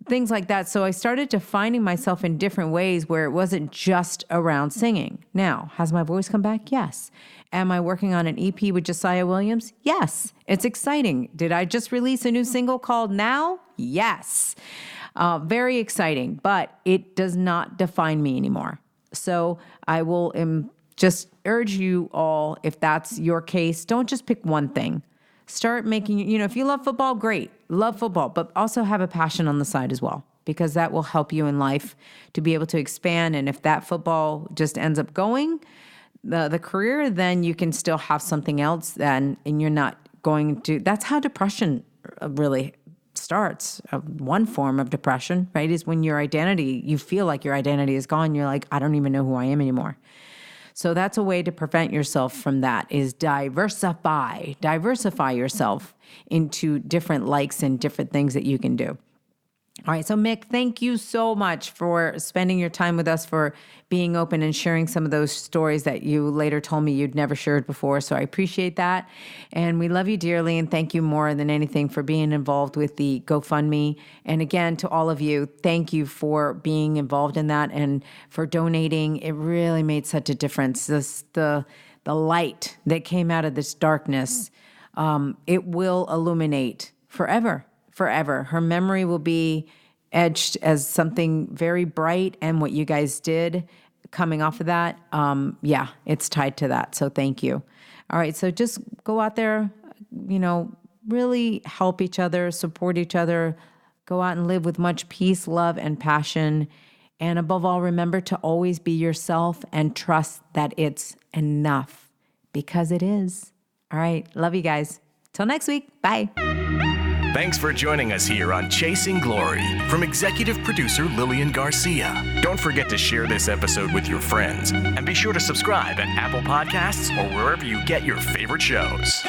things like that. So I started defining myself in different ways where it wasn't just around singing. Now, has my voice come back? Yes. Am I working on an EP with Josiah Williams? Yes. It's exciting. Did I just release a new single called Now? Yes. Very exciting, but it does not define me anymore. So I will just urge you all, if that's your case, don't just pick one thing. Start making, if you love football, great. Love football, but also have a passion on the side as well, because that will help you in life to be able to expand. And if that football just ends up going, the career, then you can still have something else then, and you're not going to, that's how depression really starts. One form of depression, right, is when your identity, you feel like your identity is gone. You're like, I don't even know who I am anymore. So that's a way to prevent yourself from that, is diversify yourself into different likes and different things that you can do. All right. So Mick, thank you so much for spending your time with us, for being open and sharing some of those stories that you later told me you'd never shared before. So I appreciate that. And we love you dearly. And thank you more than anything for being involved with the GoFundMe. And again, to all of you, thank you for being involved in that and for donating. It really made such a difference. The light that came out of this darkness, it will illuminate forever. Her memory will be etched as something very bright, and what you guys did coming off of that, it's tied to that. So thank you. All right, so just go out there, really help each other, support each other, go out and live with much peace, love, and passion. And above all, remember to always be yourself and trust that it's enough, because it is. All right, love you guys. Till next week, bye. Thanks for joining us here on Chasing Glory from executive producer Lilian Garcia. Don't forget to share this episode with your friends, and be sure to subscribe at Apple Podcasts or wherever you get your favorite shows.